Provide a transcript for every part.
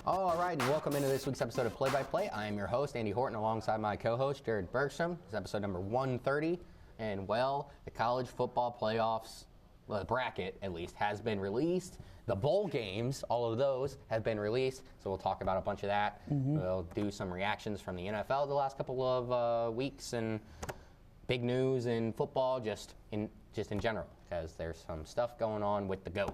All right, and welcome into this week's episode of Play by Play. I am your host, Andy Horton, alongside my co-host, Jared Bergstrom. This is episode number 130, and well, the college football playoffs, well, the bracket at least, has been released. The bowl games, all of those, have been released, so we'll talk about a bunch of that. We'll do some reactions from the NFL the last couple of weeks, and big news in football, just in general, because there's some stuff going on with the GOAT.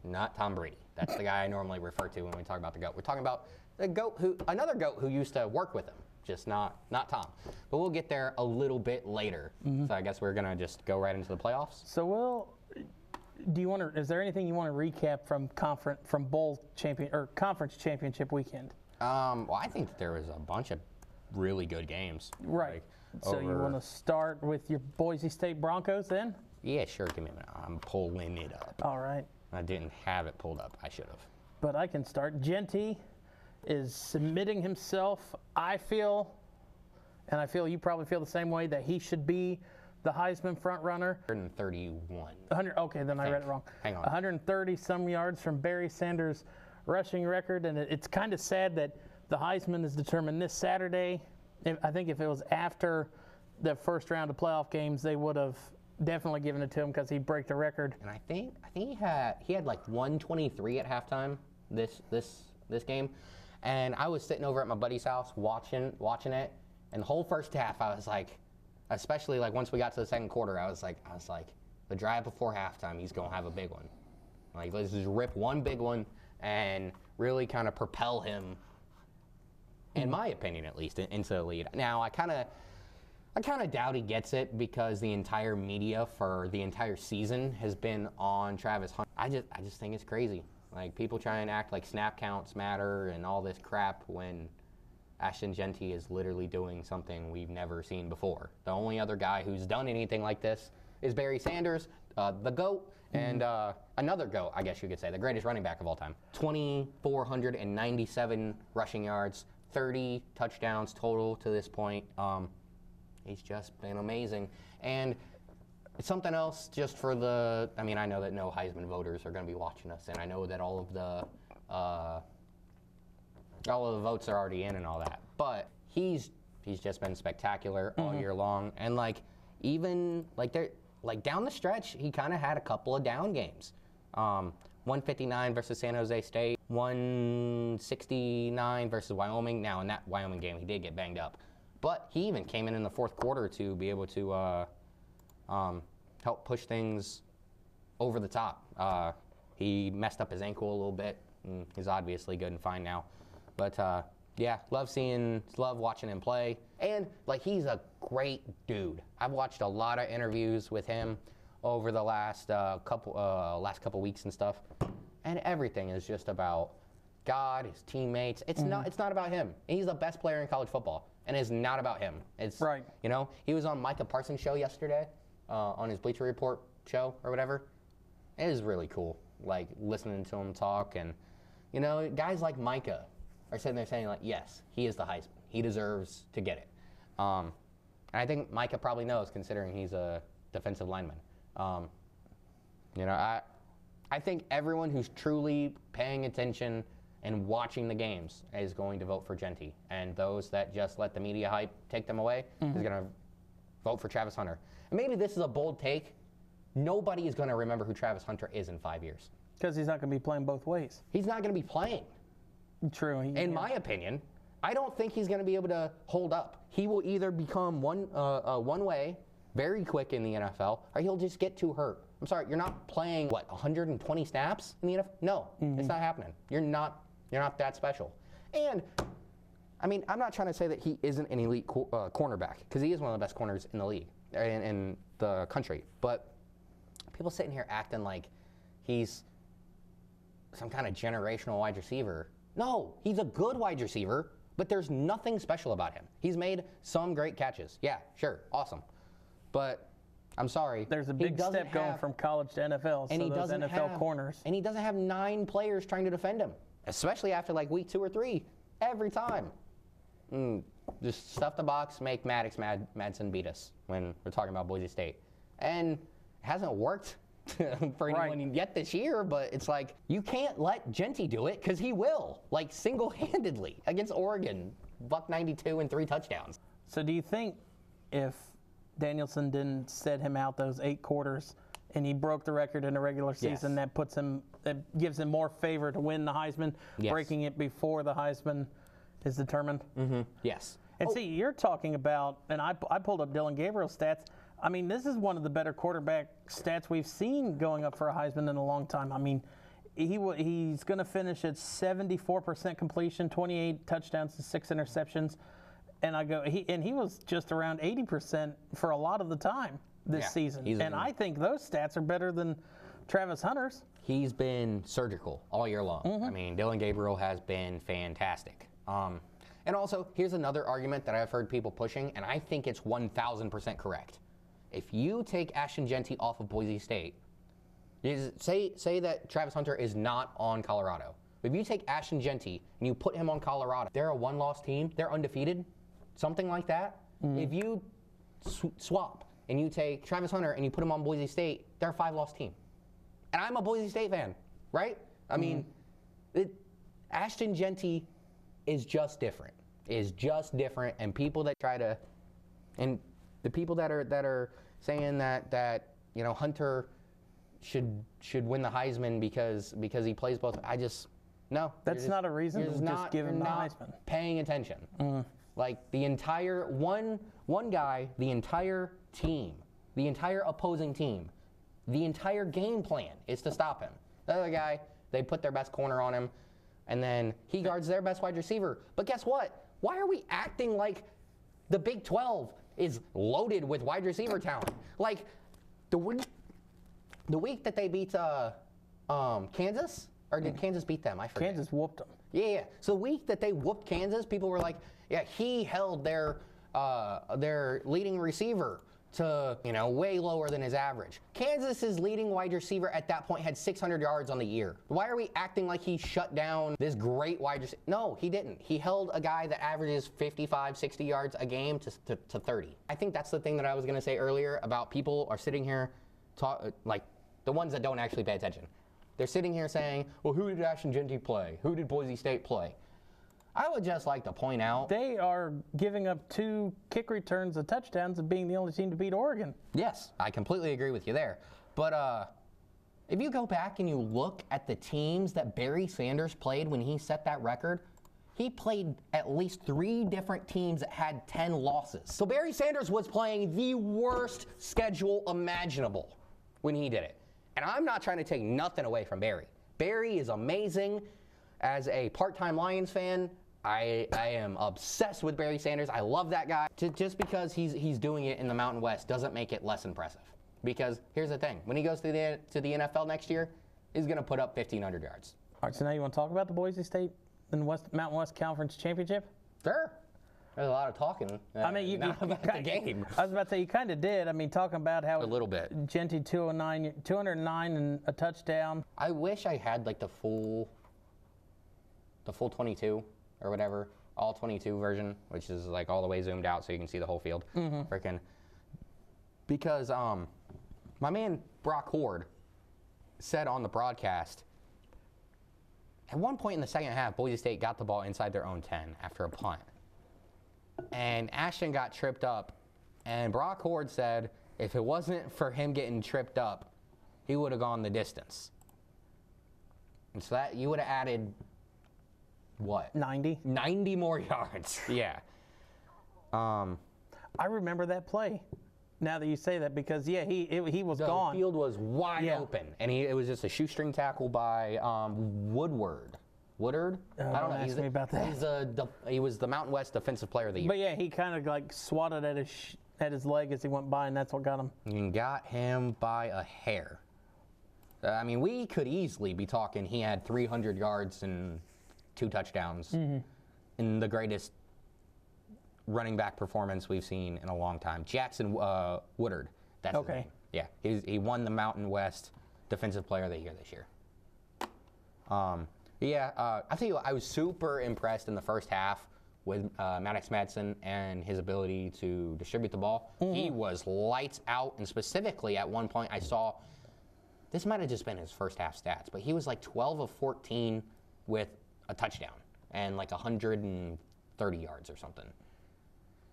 Not Tom Brady. That's the guy I normally refer to when we talk about the GOAT. We're talking about the GOAT, another GOAT who used to work with him, just not Tom. But we'll get there a little bit later. So I guess we're gonna just go right into the playoffs. So is there anything you want to recap from conference championship weekend? Well, I think that there was a bunch of really good games. Right. So you want to start with your Boise State Broncos then? Yeah, sure. Give me a minute. I'm pulling it up. All right. I didn't have it pulled up. I should have. But I can start. Genty is submitting himself, I feel, and I feel you probably feel the same way, that he should be the Heisman front runner. 131. Okay, then I read it wrong. Hang on. 130 some yards from Barry Sanders' rushing record, and it's kind of sad that the Heisman is determined this Saturday. I think if it was after the first round of playoff games, they would have definitely given it to him because he broke the record. And I think he had like 123 at halftime this game, and I was sitting over at my buddy's house watching it, and the whole first half I was like, especially like once we got to the second quarter, I was like the drive before halftime, he's gonna have a big one. Like, let's just rip one big one and really kind of propel him, in my opinion at least, into the lead. Now I kind of doubt he gets it because the entire media for the entire season has been on Travis Hunter. I just think it's crazy. Like, people try and act like snap counts matter and all this crap when Ashton Genty is literally doing something we've never seen before. The only other guy who's done anything like this is Barry Sanders, the GOAT, and another GOAT, I guess you could say, the greatest running back of all time. 2,497 rushing yards, 30 touchdowns total to this point. He's just been amazing. And something else just for I know that no Heisman voters are going to be watching us, and I know that all of the votes are already in and all that. But he's just been spectacular all year long. And even down the stretch, he kind of had a couple of down games. 159 versus San Jose State, 169 versus Wyoming. Now, in that Wyoming game, he did get banged up. But he even came in the fourth quarter to be able to help push things over the top. He messed up his ankle a little bit, and he's obviously good and fine now. But yeah, love watching him play. And he's a great dude. I've watched a lot of interviews with him over the last couple weeks and stuff, and everything is just about God, his teammates. It's not about him. He's the best player in college football, and it's not about him. It's right. He was on Micah Parsons' show yesterday, on his Bleacher Report show or whatever. It was really cool, listening to him talk, and guys like Micah are sitting there saying yes, he is the Heisman. He deserves to get it. And I think Micah probably knows, considering he's a defensive lineman. I think everyone who's truly paying attention and watching the games is going to vote for Genty. And those that just let the media hype take them away is going to vote for Travis Hunter. And maybe this is a bold take. Nobody is going to remember who Travis Hunter is in 5 years. Because he's not going to be playing both ways. He's not going to be playing. True. In my opinion, I don't think he's going to be able to hold up. He will either become one way very quick in the NFL, or he'll just get too hurt. I'm sorry, you're not playing 120 snaps in the NFL? No, it's not happening. You're not that special. And I'm not trying to say that he isn't an elite cornerback, because he is one of the best corners in the league, in the country. But people sitting here acting like he's some kind of generational wide receiver. No, he's a good wide receiver, but there's nothing special about him. He's made some great catches. Yeah, sure, awesome. But I'm sorry. There's a big step going from college to NFL, so those NFL corners. And he doesn't have 9 players trying to defend him, especially after week 2 or 3, every time. Just stuff the box, make Maddox Madsen beat us when we're talking about Boise State. And it hasn't worked for anyone yet this year, but it's like, you can't let Genty do it because he will, like single-handedly against Oregon. Buck 92 and 3 touchdowns. So do you think if Danielson didn't set him out those 8 quarters and he broke the record in the regular season, that gives him more favor to win the Heisman, breaking it before the Heisman is determined? Mm-hmm. Yes. And see, you're talking about, and I pulled up Dylan Gabriel's stats. I mean, this is one of the better quarterback stats we've seen going up for a Heisman in a long time. I mean, he's going to finish at 74% completion, 28 touchdowns to 6 interceptions. And he was just around 80% for a lot of the time this season. And I think those stats are better than Travis Hunter's. He's been surgical all year long. Mm-hmm. I mean, Dylan Gabriel has been fantastic. And also, here's another argument that I've heard people pushing, and I think it's 1,000% correct. If you take Ashton Genty off of Boise State, say that Travis Hunter is not on Colorado. If you take Ashton Genty and you put him on Colorado, they're a one-loss team. They're undefeated, something like that. Mm-hmm. If you swap and you take Travis Hunter and you put him on Boise State, they're a 5-loss team. And I'm a Boise State fan, right? I mean, Ashton Genty is just different. And people that try to, and the people that are saying that Hunter should win the Heisman because he plays both. No. That's not a reason to just give him the Heisman. Paying attention. Like the entire one guy, the entire team, the entire opposing team, the entire game plan is to stop him. The other guy, they put their best corner on him, and then he guards their best wide receiver. But guess what? Why are we acting like the Big 12 is loaded with wide receiver talent? Like the week that they beat Kansas, or did Kansas beat them? I forget. Kansas whooped them. Yeah. So the week that they whooped Kansas, people were like, yeah, he held their leading receiver to way lower than his average. Kansas's leading wide receiver at that point had 600 yards on the year. Why are we acting like he shut down this great wide receiver? No, he didn't. He held a guy that averages 55, 60 yards a game to 30. I think that's the thing that I was going to say earlier about people are sitting here, like the ones that don't actually pay attention. They're sitting here saying, well, who did Ashton Genty play? Who did Boise State play? I would just like to point out, they are giving up 2 kick returns of touchdowns and being the only team to beat Oregon. Yes, I completely agree with you there. But if you go back and you look at the teams that Barry Sanders played when he set that record, he played at least 3 different teams that had 10 losses. So Barry Sanders was playing the worst schedule imaginable when he did it. And I'm not trying to take nothing away from Barry. Barry is amazing. As a part-time Lions fan, I am obsessed with Barry Sanders. I love that guy. Just because he's doing it in the Mountain West doesn't make it less impressive. Because here's the thing. When he goes to the NFL next year, he's going to put up 1,500 yards. All right, so now you want to talk about the Boise State and Mountain West Conference Championship? Sure. There's a lot of talking not about the game. I was about to say, you kind of did. I mean, talking about how... A little bit. Genty 209 and a touchdown. I wish I had like the full 22 or whatever, all 22 version, which is like all the way zoomed out so you can see the whole field. Freaking. Because my man Brock Horde said on the broadcast, at one point in the second half, Boise State got the ball inside their own 10 after a punt. And Ashton got tripped up, and Brock Horde said if it wasn't for him getting tripped up, he would have gone the distance. And so that you would have added, what? 90. 90 more yards. Yeah. I remember that play. Now that you say that, because he was gone. The field was wide open, and it was just a shoestring tackle by Woodard. I don't know. Ask me about that. He was the Mountain West Defensive Player of the Year. But yeah, he kind of like swatted at his leg as he went by, and that's what got him. You got him by a hair. I mean, we could easily be talking he had 300 yards and 2 touchdowns in the greatest running back performance we've seen in a long time. Jackson Woodard. That's his name. Yeah, he won the Mountain West Defensive Player of the Year this year. I tell you what, I was super impressed in the first half with Maddox Madsen and his ability to distribute the ball. He was lights out, and specifically at one point I saw this might have just been his first half stats, but he was like 12 of 14 with a touchdown and like 130 yards or something.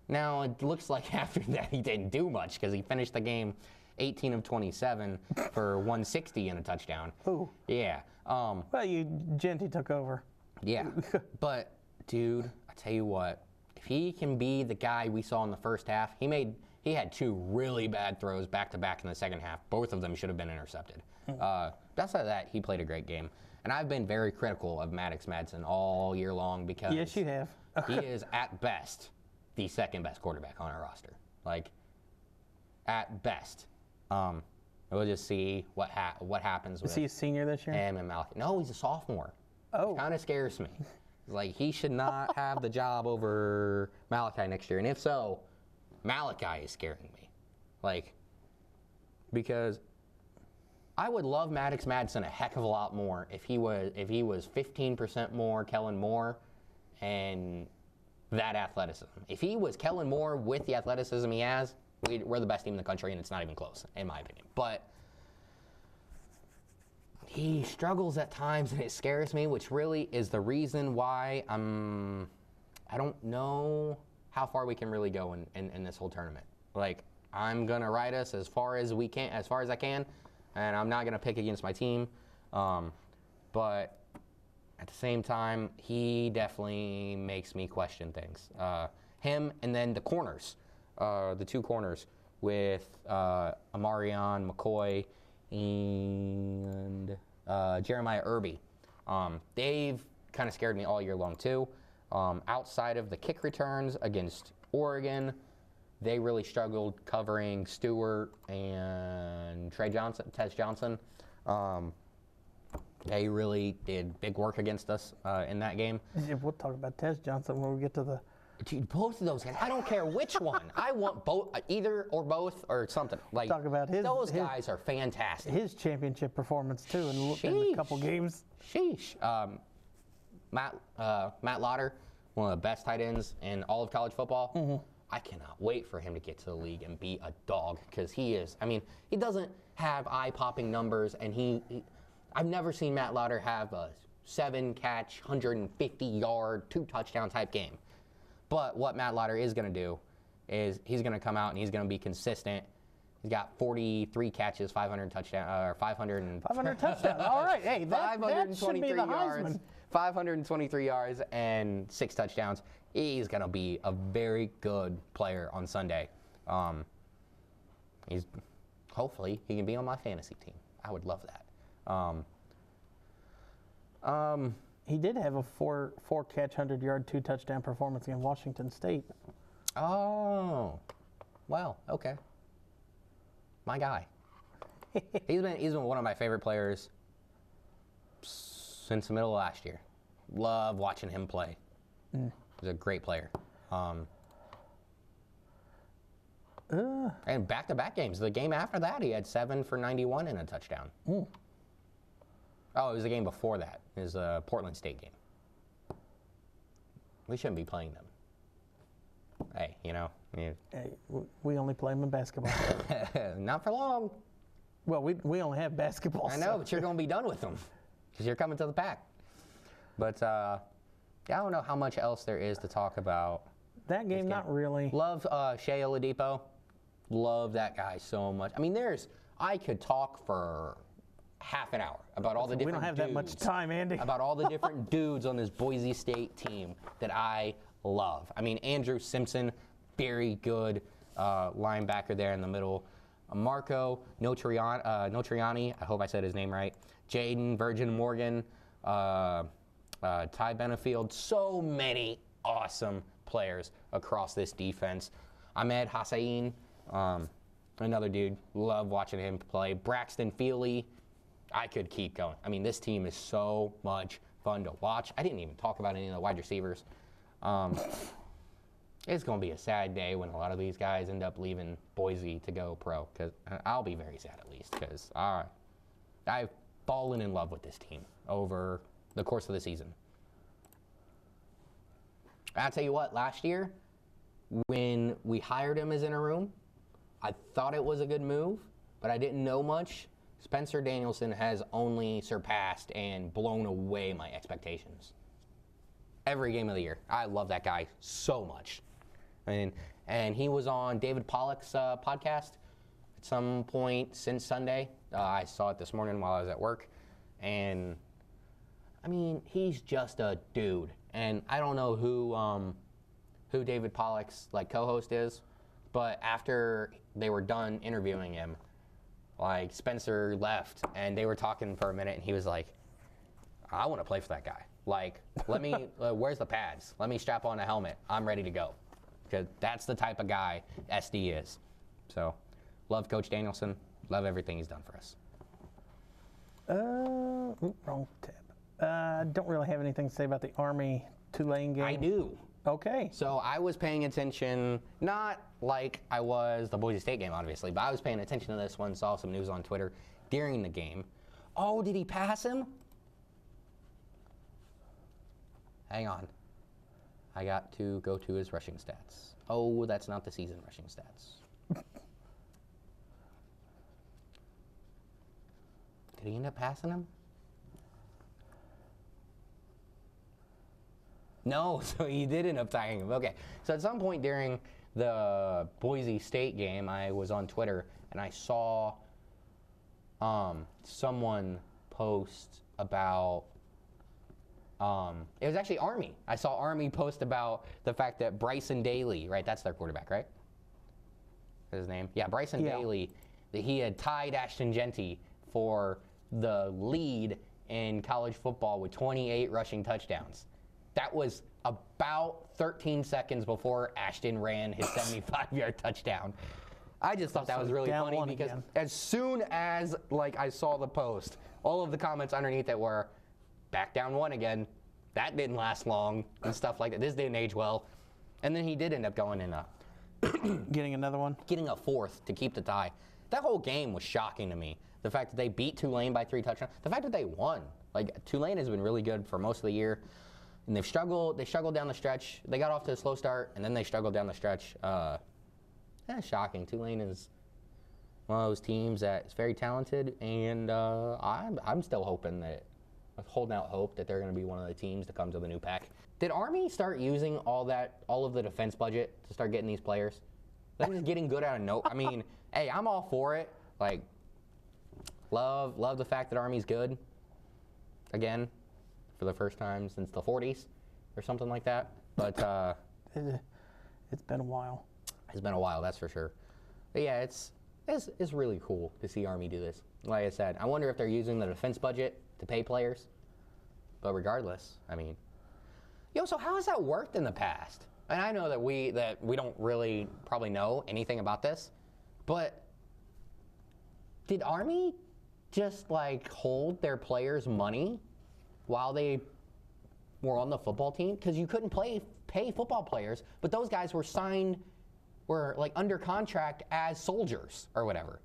Now, it looks like after that he didn't do much because he finished the game 18 of 27 for 160 and a touchdown. Ooh. Yeah. Well, Genty took over. Yeah. But, dude, I tell you what, if he can be the guy we saw in the first half, he had 2 really bad throws back-to-back in the second half. Both of them should have been intercepted. Outside of that, he played a great game. And I've been very critical of Maddox Madsen all year long because Yes, you have. he is, at best, the second-best quarterback on our roster. Like, at best. We'll just see what happens with Is he a senior this year? him and Malachi. No, he's a sophomore. Oh. Kind of scares me. Like, he should not have the job over Malachi next year. And if so, Malachi is scaring me. Like, because I would love Maddox Madsen a heck of a lot more if he was 15% more Kellen Moore and that athleticism. If he was Kellen Moore with the athleticism he has, we're the best team in the country, and it's not even close, in my opinion. But he struggles at times, and it scares me, which really is the reason why I don't know how far we can really go in this whole tournament. Like, I'm gonna ride us as far as I can, and I'm not gonna pick against my team. But at the same time, he definitely makes me question things. Him and then the corners. The 2 corners with Amarion McCoy and Jeremiah Irby. They've kind of scared me all year long too. Outside of the kick returns against Oregon, they really struggled covering Stewart and Tez Johnson. They really did big work against us in that game. We'll talk about Tez Johnson when we get to the... Dude, both of those guys. I don't care which one. I want both, either or both or something. Like, talk about those guys are fantastic. His championship performance too in a couple games. Sheesh. Matt Lauder, one of the best tight ends in all of college football. Mm-hmm. I cannot wait for him to get to the league and be a dog because he is. I mean, he doesn't have eye-popping numbers, and I've never seen Matt Lauder have a 7-catch, 150-yard, 2-touchdown type game. But what Matt Lauder is going to do is he's going to come out and he's going to be consistent. He's got 43 catches, 500 touchdowns. 500 touchdowns. All right, hey, that should be the yards, Heisman. 523 yards and 6 touchdowns. He's going to be a very good player on Sunday. Hopefully he can be on my fantasy team. I would love that. He did have a 4-catch, 100-yard, 2-touchdown performance against Washington State. Oh, well, okay. My guy. He's been one of my favorite players since the middle of last year. Love watching him play. He's a great player. And back-to-back games. The game after that, he had 7 for 91 and a touchdown. Oh, it was the game before that. It was a Portland State game. We shouldn't be playing them. Hey, Hey, we only play them in basketball. Not for long. Well, we only have basketball. I know, but you're going to be done with them because you're coming to the pack. But I don't know how much else there is to talk about. That game, not really. Love Shea Oladipo. Love that guy so much. I mean, I could talk for half an hour about all the different We don't have that much time, Andy. About all the different dudes on this Boise State team that I love. I mean, Andrew Simpson, very good linebacker there in the middle. Marco Notriani, I hope I said his name right. Jaden Virgin Morgan, Ty Benefield. So many awesome players across this defense. Ahmed Hassain, another dude. Love watching him play. Braxton Feely. I could keep going. I mean, this team is so much fun to watch. I didn't even talk about any of the wide receivers. It's going to be a sad day when a lot of these guys end up leaving Boise to go pro. Because I'll be very sad at least. Because I've fallen in love with this team over the course of the season. I'll tell you what, last year, when we hired him as interim, I thought it was a good move, but I didn't know much Spencer Danielson has only surpassed and blown away my expectations. Every game of the year. I love that guy so much. And he was on David Pollock's podcast at some point since Sunday. I saw it this morning while I was at work. And, I mean, he's just a dude. And I don't know who David Pollock's like co-host is, but after they were done interviewing him, like Spencer left and they were talking for a minute and he was like, I want to play for that guy. Like, let me, where's the pads? Let me strap on a helmet. I'm ready to go. Because that's the type of guy SD is. So, love Coach Danielson. Love everything he's done for us. Wrong tab. Don't really have anything to say about the Army-Tulane game. I do. Okay. So I was paying attention, not like I was the Boise State game, obviously, but I was paying attention to this one, saw some news on Twitter during the game. Oh, did he pass him? Hang on. I got to go to his rushing stats. Oh, that's not the season rushing stats. Did he end up passing him? No, so he did end up tying him. Okay, so at some point during the Boise State game, I was on Twitter and I saw someone post about, it was actually Army. I saw Army post about the fact that Bryson Daly, right, that's their quarterback, right? That's his name? Yeah, Bryson Daly, that he had tied Ashton Genty for the lead in college football with 28 rushing touchdowns. That was about 13 seconds before Ashton ran his 75-yard touchdown. I just thought that was really funny because as soon as I saw the post, all of the comments underneath it were, back down one again. That didn't last long and stuff like that. This didn't age well. And then he did end up going in getting another one? Getting a fourth to keep the tie. That whole game was shocking to me. The fact that they beat Tulane by 3 touchdowns. The fact that they won. Like, Tulane has been really good for most of the year. And they've struggled. They struggled down the stretch. They got off to a slow start, and then they struggled down the stretch. Shocking. Tulane is one of those teams that is very talented, and I'm still hoping that, holding out hope that they're going to be one of the teams that comes with a new pack. Did Army start using all of the defense budget to start getting these players? They're just getting good out of no. I mean, hey, I'm all for it. Like, love the fact that Army's good. Again, for the first time since the 40s or something like that. But it's been a while. It's been a while, that's for sure. But yeah, it's really cool to see Army do this. Like I said, I wonder if they're using the defense budget to pay players. But regardless, I mean, so how has that worked in the past? And I know that we don't really probably know anything about this, but did Army just hold their players' money while they were on the football team? Because you couldn't pay football players, but those guys were under contract as soldiers or whatever,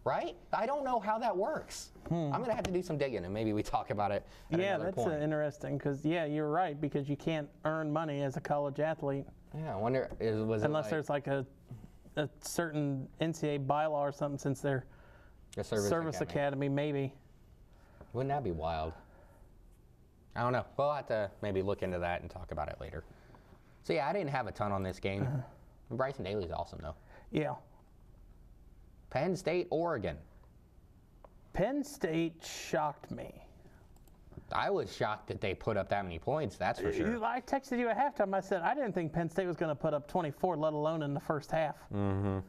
right? I don't know how that works. I'm going to have to do some digging, and maybe we talk about it at another point. Yeah, that's interesting, because, you're right, because you can't earn money as a college athlete. Yeah, I wonder, unless there's a certain NCAA bylaw or something, since they're a service academy, maybe. Wouldn't that be wild? I don't know. We'll have to maybe look into that and talk about it later. So, yeah, I didn't have a ton on this game. Bryson Daly's awesome, though. Yeah. Penn State, Oregon. Penn State shocked me. I was shocked that they put up that many points, that's for sure. I texted you at halftime. I said, I didn't think Penn State was going to put up 24, let alone in the first half. Mm-hmm.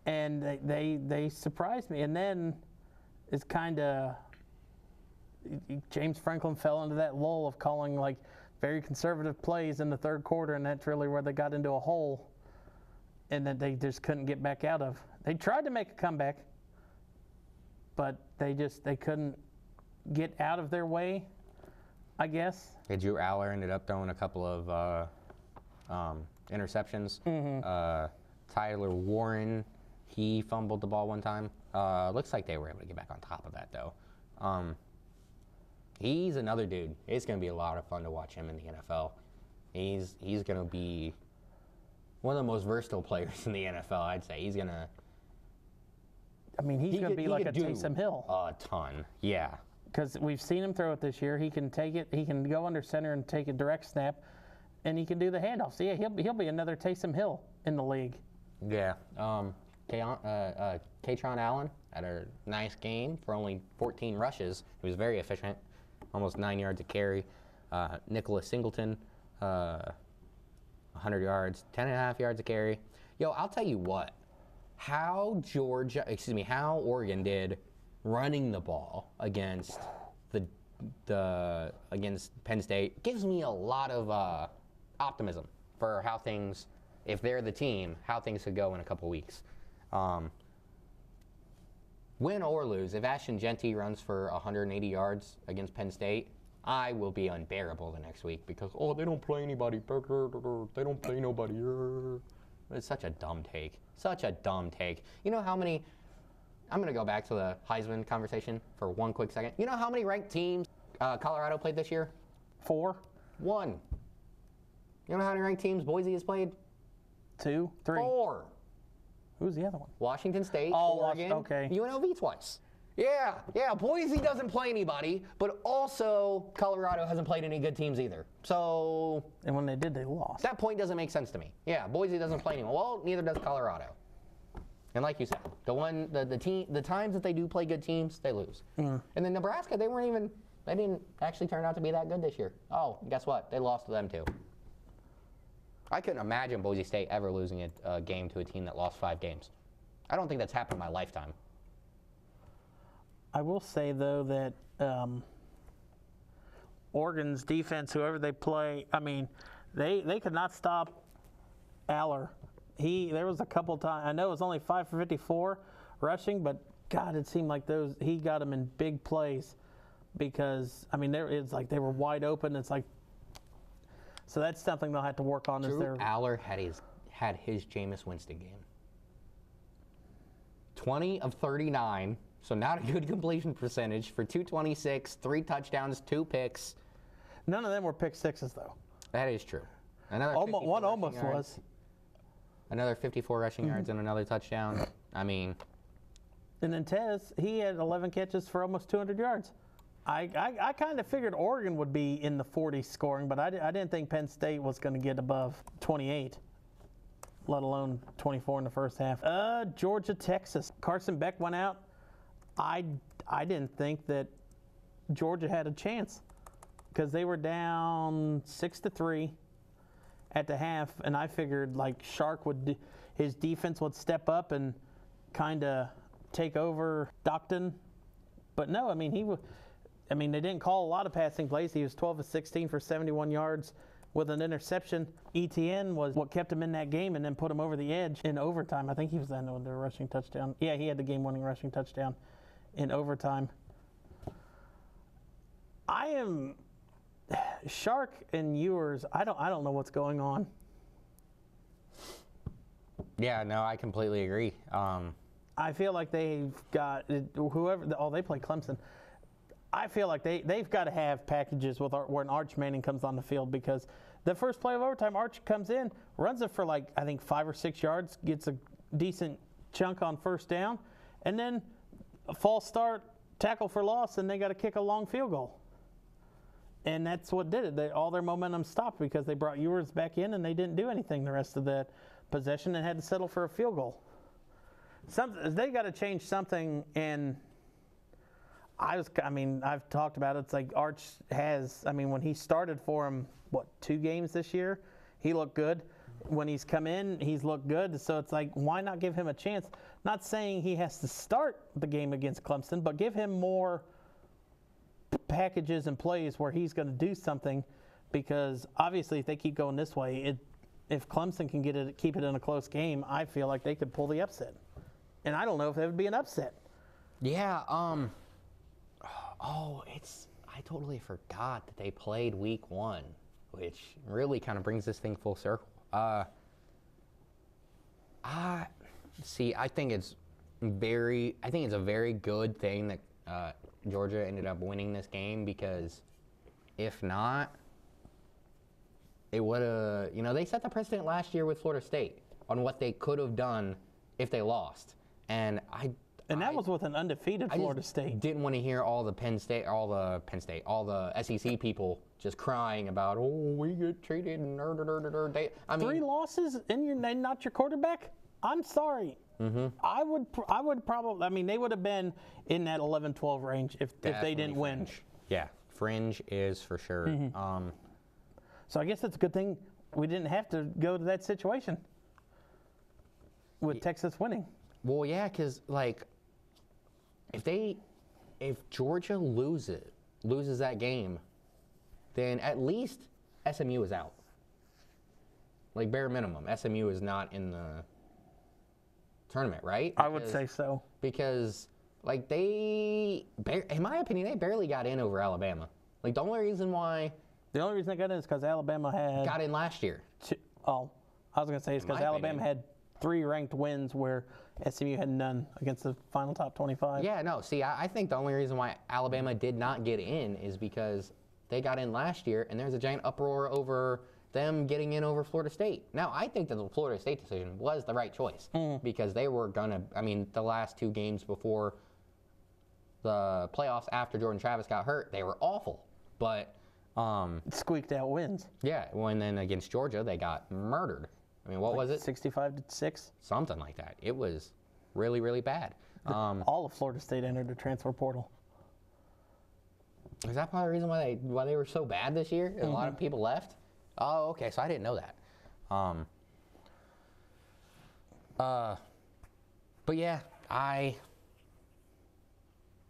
And they surprised me. And then it's kind of... James Franklin fell into that lull of calling very conservative plays in the third quarter, and that's really where they got into a hole and that they just couldn't get back out of. They tried to make a comeback, but they couldn't get out of their way, I guess. Yeah, Drew Aller ended up throwing a couple of interceptions. Mm-hmm. Tyler Warren, he fumbled the ball one time. Looks like they were able to get back on top of that, though. He's another dude. It's going to be a lot of fun to watch him in the NFL. He's going to be one of the most versatile players in the NFL, I'd say. He's going to... I mean, he's going to be like a Taysom Hill. A ton, yeah. Because we've seen him throw it this year. He can take it. He can go under center and take a direct snap, and he can do the handoffs. So yeah, he'll be another Taysom Hill in the league. Yeah. Katron Allen had a nice game for only 14 rushes. He was very efficient, almost 9 yards a carry. Nicholas Singleton, 100 yards, 10.5 yards a carry. Yo, I'll tell you what. How Oregon did running the ball against against Penn State gives me a lot of optimism for how things, if they're the team, how things could go in a couple weeks. Win or lose, if Ashton Jeanty runs for 180 yards against Penn State, I will be unbearable the next week because, they don't play anybody. They don't play nobody. It's such a dumb take. Such a dumb take. You know how many, I'm going to go back to the Heisman conversation for one quick second. You know how many ranked teams Colorado played this year? 4. 1. You know how many ranked teams Boise has played? 2, 3. 4. Who's the other one? Washington State, Oh, Oregon, okay. UNLV twice. Yeah. Boise doesn't play anybody, but also Colorado hasn't played any good teams either. So. And when they did, they lost. That point doesn't make sense to me. Yeah, Boise doesn't play anyone. Well, neither does Colorado. And like you said, the times that they do play good teams, they lose. And then Nebraska, they didn't actually turn out to be that good this year. Oh, guess what? They lost to them too. I couldn't imagine Boise State ever losing a game to a team that lost 5 games. I don't think that's happened in my lifetime. I will say, though, that Oregon's defense, whoever they play, I mean, they could not stop Aller. There was a couple times, I know it was only 5 for 54 rushing, but God, it seemed like he got them in big plays because, I mean, it's like they were wide open. It's like, so that's something they'll have to work on. Drew Aller had his Jameis Winston game. 20 of 39. So not a good completion percentage for 226, 3 touchdowns, 2 picks. None of them were pick sixes, though. That is true. One almost was. Another 54 rushing yards and another touchdown. I mean. And then Tez, he had 11 catches for almost 200 yards. I kind of figured Oregon would be in the 40s scoring, but I didn't think Penn State was going to get above 28, let alone 24 in the first half. Georgia, Texas. Carson Beck went out. I didn't think that Georgia had a chance because they were down 6-3 at the half, and I figured like his defense would step up and kind of take over Stockton, but no, I mean they didn't call a lot of passing plays. He was 12 of 16 for 71 yards with an interception. ETN was what kept him in that game and then put him over the edge in overtime. I think he was the end of the rushing touchdown. Yeah, he had the game-winning rushing touchdown in overtime. I am Shark and Ewers. I don't know what's going on. Yeah, no, I completely agree. I feel like they've got whoever. They play Clemson. I feel like they've got to have packages when Arch Manning comes on the field because the first play of overtime, Arch comes in, runs it for like I think 5 or 6 yards, gets a decent chunk on first down, and then a false start, tackle for loss, and they got to kick a long field goal. And that's what did it. All their momentum stopped because they brought Ewers back in and they didn't do anything the rest of that possession and had to settle for a field goal. They got to change something, and I've talked about it. It's like Arch has, when he started for him, 2 games this year, he looked good. When he's come in, he's looked good. So it's like, why not give him a chance? Not saying he has to start the game against Clemson, but give him more packages and plays where he's going to do something, because obviously if they keep going this way, if Clemson can keep it in a close game, I feel like they could pull the upset. And I don't know if it would be an upset. Yeah, I totally forgot that they played week 1, which really kind of brings this thing full circle. I think it's a very good thing that Georgia ended up winning this game, because if not, it would have, they set the precedent last year with Florida State on what they could have done if they lost. And And that was with an undefeated Florida State. Didn't want to hear all the SEC people just crying about, oh, we get treated and I mean, 3 losses and not your quarterback? I'm sorry. Mm-hmm. I would probably. I mean, they would have been in that 11-12 range if they didn't win. Yeah, fringe is for sure. Mm-hmm. So I guess it's a good thing we didn't have to go to that situation with Texas winning. Well, yeah, because like if Georgia loses that game, then at least SMU is out. Like bare minimum, SMU is not in the tournament, right? I would say so. Because like in my opinion, they barely got in over Alabama. Like the only reason they got in is because Alabama got in last year. I was going to say it's because Alabama had 3 ranked wins where SMU had none against the final top 25. Yeah, no. See, I think the only reason why Alabama did not get in is because they got in last year, and there's a giant uproar over them getting in over Florida State. Now, I think that the Florida State decision was the right choice because they were the last 2 games before the playoffs after Jordan Travis got hurt, they were awful. But squeaked out wins. Yeah, and then against Georgia, they got murdered. I mean, what was it? 65-6? Something like that. It was really, really bad. All of Florida State entered the transfer portal. Is that part of the reason why they were so bad this year? A lot of people left? Oh, okay, so I didn't know that. But yeah, I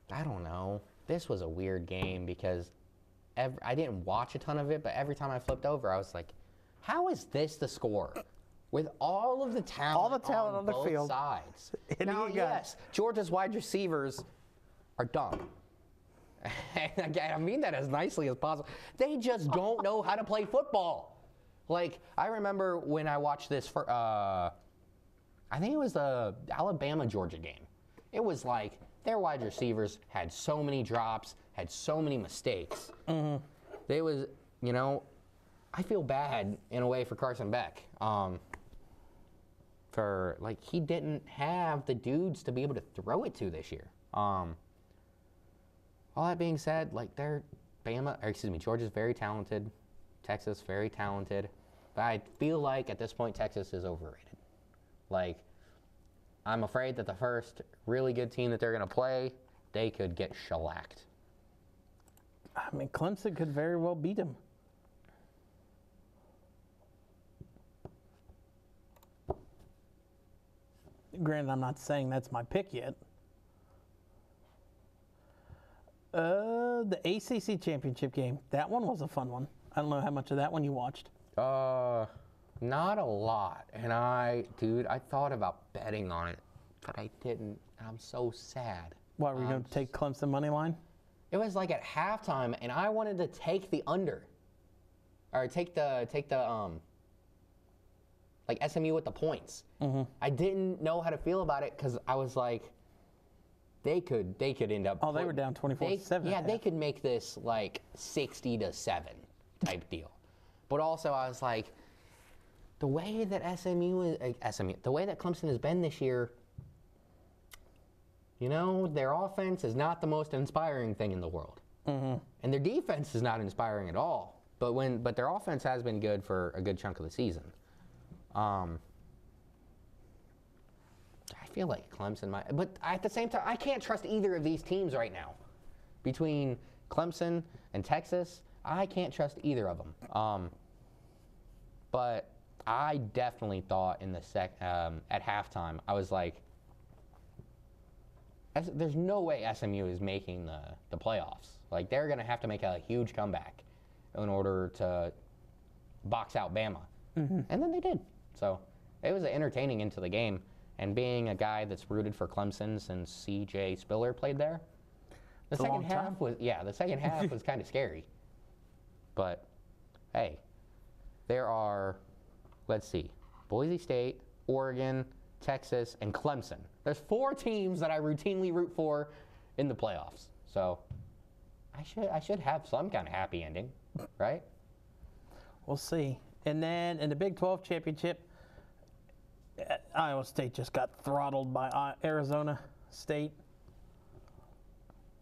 don't know. This was a weird game because I didn't watch a ton of it, but every time I flipped over, I was like, how is this the score? With all of the talent, on the both field. Sides. And Now, yes, Georgia's wide receivers are dumb. And again, I mean that as nicely as possible. They just don't know how to play football. Like, I remember when I watched this for, I think it was the Alabama-Georgia game. It was like their wide receivers had so many drops, had so many mistakes. They was, I feel bad in a way for Carson Beck. He didn't have the dudes to be able to throw it to this year. All that being said, Georgia's very talented. Texas, very talented. But I feel like at this point, Texas is overrated. Like, I'm afraid that the first really good team that they're going to play, they could get shellacked. I mean, Clemson could very well beat them. Granted, I'm not saying that's my pick yet. The ACC championship game. That one was a fun one. I don't know how much of that one you watched. Not a lot. And I thought about betting on it, but I didn't. I'm so sad. Why were you going to take Clemson money line? It was like at halftime, and I wanted to take the under, or take the SMU with the points. I didn't know how to feel about it because I was like, they could end up. Oh, they were down 24-7. Yeah, they could make this like 60-7 type deal. But also, I was like, the way that the way that Clemson has been this year, their offense is not the most inspiring thing in the world, and their defense is not inspiring at all. But their offense has been good for a good chunk of the season. I feel like Clemson might, but at the same time, I can't trust either of these teams right now. Between Clemson and Texas, I can't trust either of them. But I definitely thought in the at halftime, I was like, there's no way SMU is making the playoffs. Like, they're going to have to make a huge comeback in order to box out Bama. And then they did. So it was entertaining into the game. And being a guy that's rooted for Clemson since C.J. Spiller played there, the second half was kind of scary. But hey, there are, let's see, Boise State, Oregon, Texas, and Clemson. There's 4 teams that I routinely root for in the playoffs. So I should have some kind of happy ending, right? We'll see. And then in the Big 12 championship, Iowa State just got throttled by Arizona. State.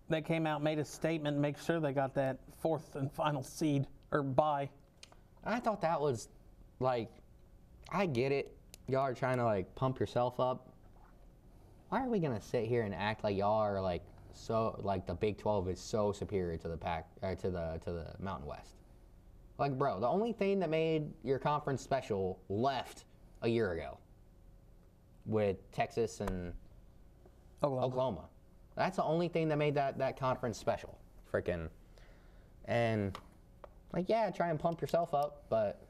They came out, made a statement, make sure they got that 4th and final seed or bye. I thought that was like, I get it. Y'all are trying to like pump yourself up. Why are we gonna sit here and act like y'all are like so like the Big 12 is so superior to the pack or to the Mountain West? Like, bro, the only thing that made your conference special left a year ago with Texas and Oklahoma. That's the only thing that made that conference special. Freaking. And, like, yeah, try and pump yourself up, but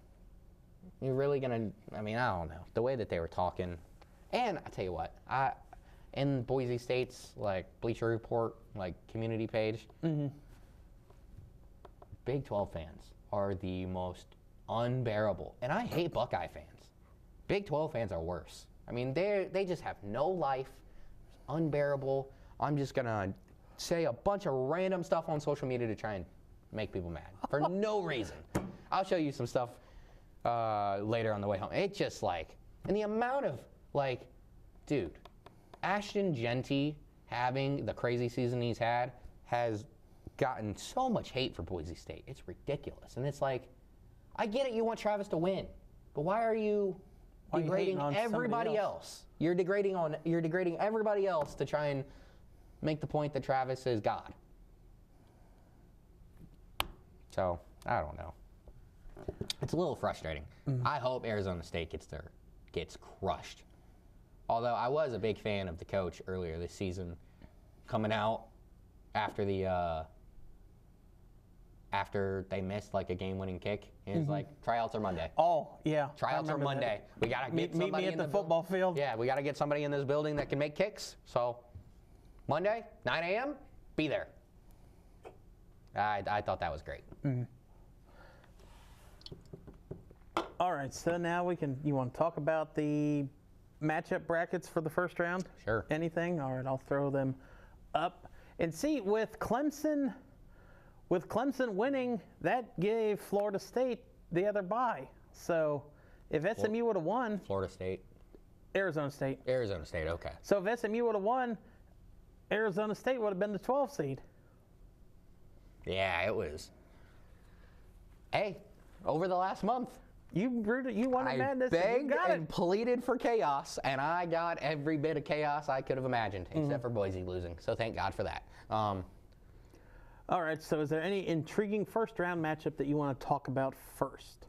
you're really going to, I mean, I don't know. The way that they were talking. And I tell you what, in Boise State's, like, Bleacher Report, like, community page, Big 12 fans are the most unbearable. And I hate Buckeye fans. Big 12 fans are worse. I mean, they just have no life. It's unbearable. I'm just going to say a bunch of random stuff on social media to try and make people mad for no reason. I'll show you some stuff later on the way home. It's just like, and the amount of, like, dude, Ashton Genty having the crazy season he's had has gotten so much hate for Boise State. It's ridiculous. And it's like, I get it, you want Travis to win, but why are you degrading everybody else? You're degrading everybody else to try and make the point that Travis is God. So, I don't know. It's a little frustrating. I hope Arizona State gets crushed. Although I was a big fan of the coach earlier this season, coming out after after they missed like a game-winning kick. It's like, tryouts are Monday. Oh, yeah. Tryouts are Monday. That. We got to get somebody meet me at in the football field. Yeah, we got to get somebody in this building that can make kicks. So, Monday, 9 a.m., be there. I thought that was great. All right, so now you want to talk about the matchup brackets for the first round? Sure. Anything? All right, I'll throw them up. And see, with Clemson winning, that gave Florida State the other bye. So if SMU would have won. Florida State. Arizona State. Arizona State, okay. So if SMU would have won, Arizona State would have been the 12th seed. Yeah, it was. Hey, over the last month. You wanted madness. I begged and you got and pleaded for chaos, and I got every bit of chaos I could have imagined, except for Boise losing. So thank God for that. All right, so is there any intriguing first-round matchup that you want to talk about first?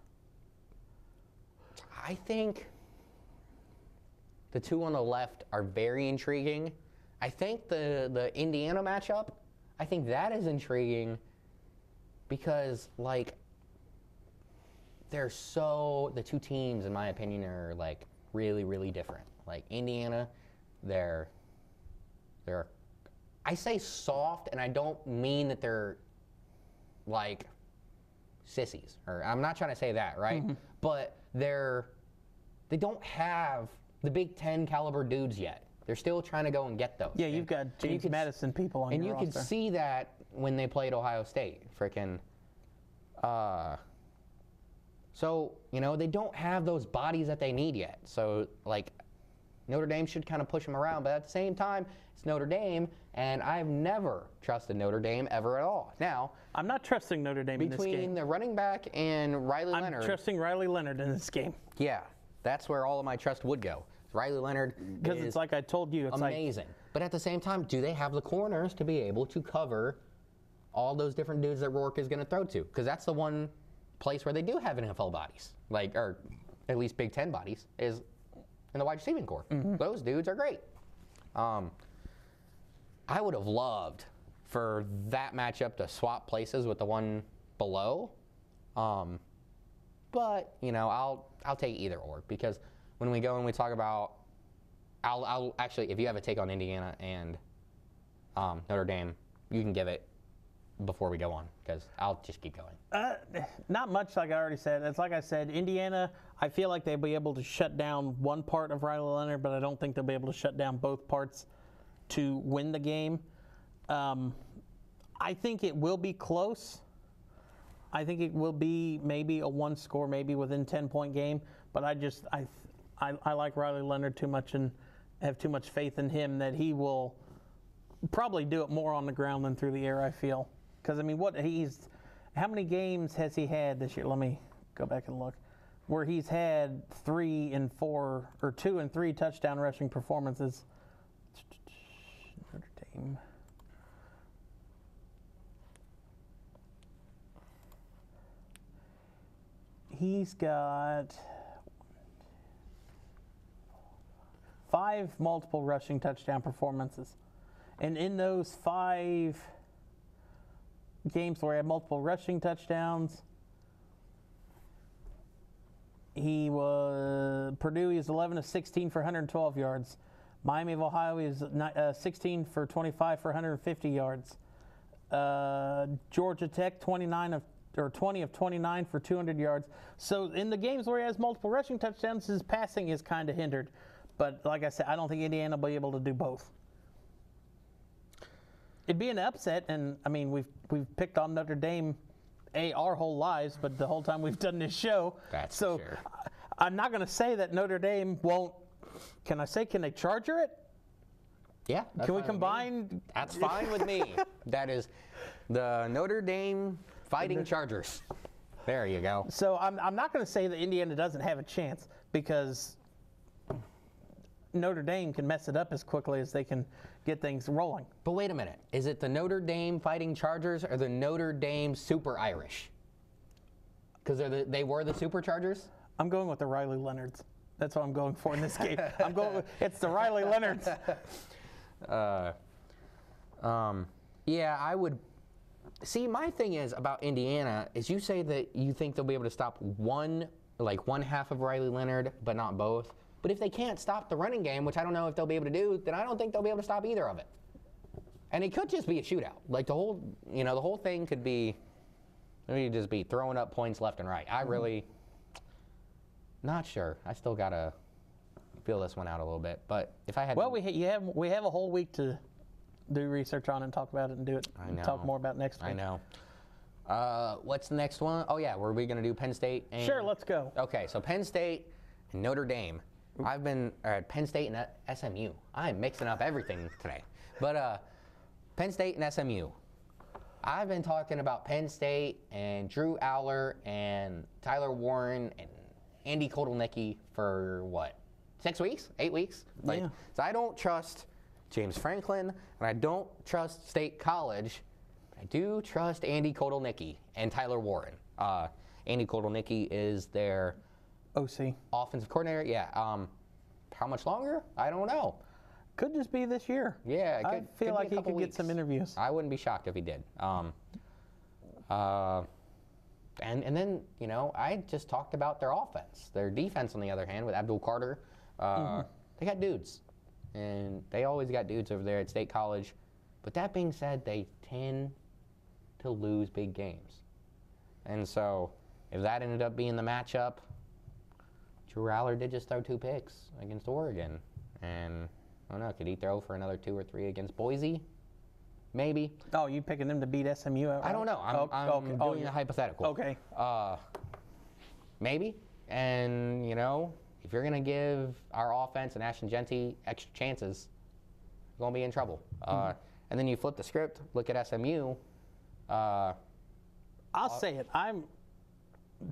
I think the two on the left are very intriguing. I think the Indiana matchup, I think that is intriguing because, like, the two teams, in my opinion, are, like, really, really different. Like, Indiana, they're I say soft, and I don't mean that they're, like, sissies. Or I'm not trying to say that, right? But they don't have the Big Ten caliber dudes yet. They're still trying to go and get those. Yeah, you've got James Madison people on your roster. And you could see that when they played Ohio State. Freaking. So, they don't have those bodies that they need yet. So, like, Notre Dame should kind of push them around. But at the same time, it's Notre Dame, and I've never trusted Notre Dame ever at all. Now, I'm not trusting Notre Dame in this game. Between the running back and Riley Leonard. I'm trusting Riley Leonard in this game. Yeah, that's where all of my trust would go. Riley Leonard because it's like I told you, it's amazing. But at the same time, do they have the corners to be able to cover all those different dudes that Rourke is going to throw to? Because that's the one place where they do have NFL bodies, or at least Big Ten bodies, is in the wide receiving core. Those dudes are great. I would have loved for that matchup to swap places with the one below. But, I'll take either or, because when we go and we talk about, I'll actually, if you have a take on Indiana and Notre Dame, you can give it before we go on, because I'll just keep going. Not much, like I already said. It's like I said, Indiana, I feel like they'll be able to shut down one part of Riley Leonard, but I don't think they'll be able to shut down both parts to win the game. I think it will be close. I think it will be maybe a one score, maybe within 10-point game, but I like Riley Leonard too much and have too much faith in him that he will probably do it more on the ground than through the air, I feel. Because, I mean, how many games has he had this year? Let me go back and look. Where he's had 3 and 4, or 2 and 3 touchdown rushing performances. Notre Dame. He's got 5 multiple rushing touchdown performances. And in those 5 games where he had multiple rushing touchdowns, Purdue, he was 11 of 16 for 112 yards. Miami of Ohio, he was 16 for 25 for 150 yards. Georgia Tech, 20 of 29 for 200 yards. So in the games where he has multiple rushing touchdowns, his passing is kind of hindered. But like I said, I don't think Indiana will be able to do both. It'd be an upset, and I mean we've picked on Notre Dame our whole lives, but the whole time we've done this show. That's so sure. I'm not going to say that Notre Dame won't. Can they Charger it? Yeah. Can we combine? That's fine with me. That is the Notre Dame Fighting Chargers. There you go. So I'm not going to say that Indiana doesn't have a chance, because Notre Dame can mess it up as quickly as they can get things rolling. But wait a minute. Is it the Notre Dame Fighting Chargers or the Notre Dame Super Irish? Because they were the Superchargers? I'm going with the Riley Leonards. That's what I'm going for in this game. It's the Riley Leonards. Yeah, I would. See, my thing is about Indiana is you say that you think they'll be able to stop one half of Riley Leonard, but not both. But if they can't stop the running game, which I don't know if they'll be able to do, then I don't think they'll be able to stop either of it. And it could just be a shootout. Like the whole thing could be, maybe just be throwing up points left and right. I really, not sure. I still gotta feel this one out a little bit. But if I had, well, we have a whole week to do research on it and talk about it and do it. I know. Talk more about next week. I know. What's the next one? Oh yeah, were we gonna do Penn State? Sure, let's go. Okay, so Penn State and Notre Dame. I've been at Penn State and SMU. I'm mixing up everything today. But Penn State and SMU. I've been talking about Penn State and Drew Aller and Tyler Warren and Andy Kotelnicki for what? 6 weeks? 8 weeks? Yeah. So I don't trust James Franklin, and I don't trust State College. I do trust Andy Kotelnicki and Tyler Warren. Andy Kotelnicki is their OC. Offensive coordinator, yeah. How much longer? I don't know. Could just be this year. Yeah, I feel like he could get some interviews. I wouldn't be shocked if he did. And then, I just talked about their offense. Their defense, on the other hand, with Abdul Carter, they got dudes. And they always got dudes over there at State College. But that being said, they tend to lose big games. And so if that ended up being the matchup, Drew Aller did just throw 2 picks against Oregon. And I don't know, could he throw for another 2 or 3 against Boise? Maybe. Oh, you picking them to beat SMU? I don't know. I'm doing a hypothetical. Okay. Maybe. And, if you're going to give our offense and Ashton Genty extra chances, you're going to be in trouble. And then you flip the script, look at SMU. I'll say it. I'm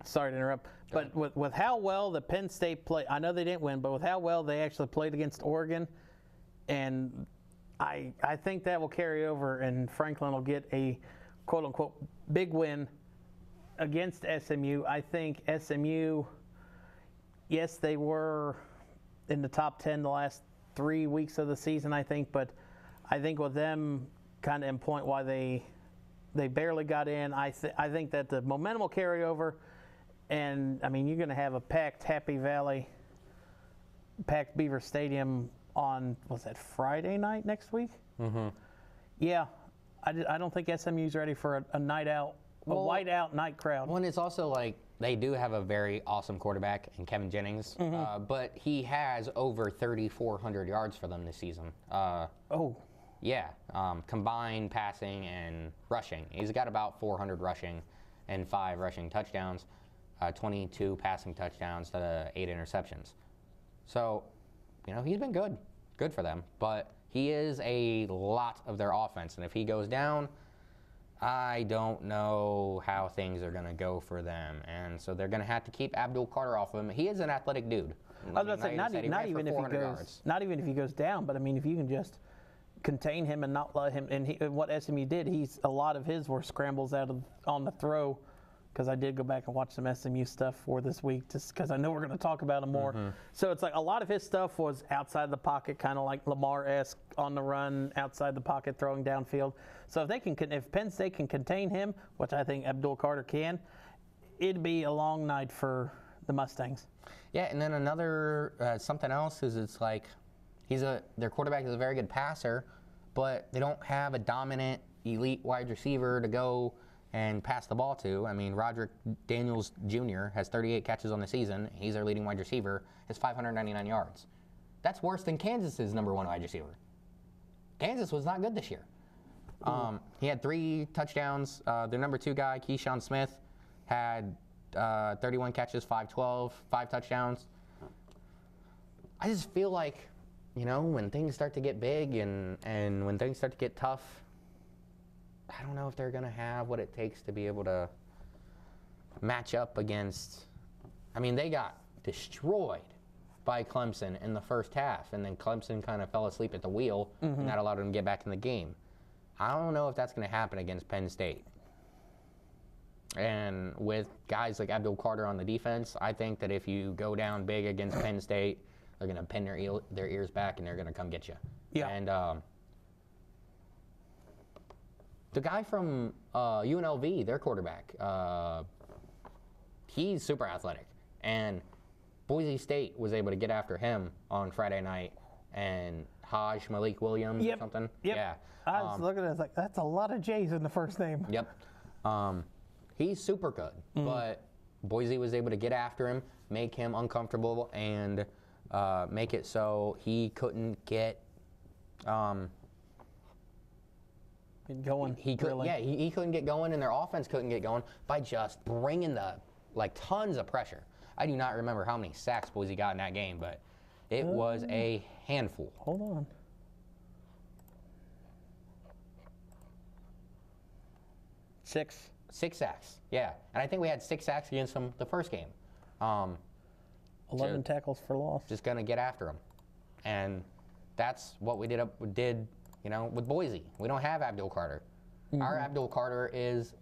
sorry to interrupt, but with how well the Penn State played, I know they didn't win, but with how well they actually played against Oregon, and I think that will carry over, and Franklin will get a quote-unquote big win against SMU. I think SMU, yes, they were in the top 10 the last 3 weeks of the season, I think, but I think with them kind of in point why they barely got in, I think that the momentum will carry over, and, I mean, you're going to have a packed Happy Valley, packed Beaver Stadium on, was that Friday night next week? Mm-hmm. Yeah. I don't think SMU's ready for a night out, white-out night crowd. Well, and it's also like they do have a very awesome quarterback in Kevin Jennings, but he has over 3,400 yards for them this season. Yeah, combined passing and rushing. He's got about 400 rushing and 5 rushing touchdowns, 22 passing touchdowns to 8 interceptions. So, he's been good for them, but He is a lot of their offense, and if he goes down, I don't know how things are going to go for them. And so they're going to have to keep Abdul Carter off of him. He is an athletic dude. I was about to say, not even if he goes down, but I mean, if you can just contain him and not let him, and what SMU did, a lot of his were scrambles on the throw, because I did go back and watch some SMU stuff for this week, just because I know we're going to talk about him more. So it's like a lot of his stuff was outside the pocket, kind of like Lamar-esque on the run, outside the pocket, throwing downfield. So if Penn State can contain him, which I think Abdul Carter can, it'd be a long night for the Mustangs. Yeah, and then another something else is it's like their quarterback is a very good passer, but they don't have a dominant elite wide receiver to go and pass the ball to. I mean, Roderick Daniels Jr. has 38 catches on the season. He's their leading wide receiver. Has 599 yards. That's worse than Kansas's number 1 wide receiver. Kansas was not good this year. He had 3 touchdowns. Their number 2 guy, Keyshawn Smith, had 31 catches, 512, 5 touchdowns. I just feel like, when things start to get big and when things start to get tough, I don't know if they're going to have what it takes to be able to match up against. I mean, they got destroyed by Clemson in the first half, and then Clemson kind of fell asleep at the wheel, and that allowed them to get back in the game. I don't know if that's going to happen against Penn State. And with guys like Abdul Carter on the defense, I think that if you go down big against Penn State, they're going to pin their ears back, and they're going to come get you. Yeah. And the guy from UNLV, their quarterback, he's super athletic. And Boise State was able to get after him on Friday night. And Malik Williams or something. Yep. Yeah. I was looking at it, I was like, that's a lot of J's in the first name. Yep. He's super good. But Boise was able to get after him, make him uncomfortable, and make it so he couldn't get going. He couldn't get going, and their offense couldn't get going by just bringing tons of pressure. I do not remember how many sacks Boise got in that game, but it was a handful. Hold on. 6 sacks, yeah. And I think we had 6 sacks against them the first game. 11 tackles for loss. Just going to get after them. And that's what we did with Boise. We don't have Abdul Carter. Our Abdul Carter is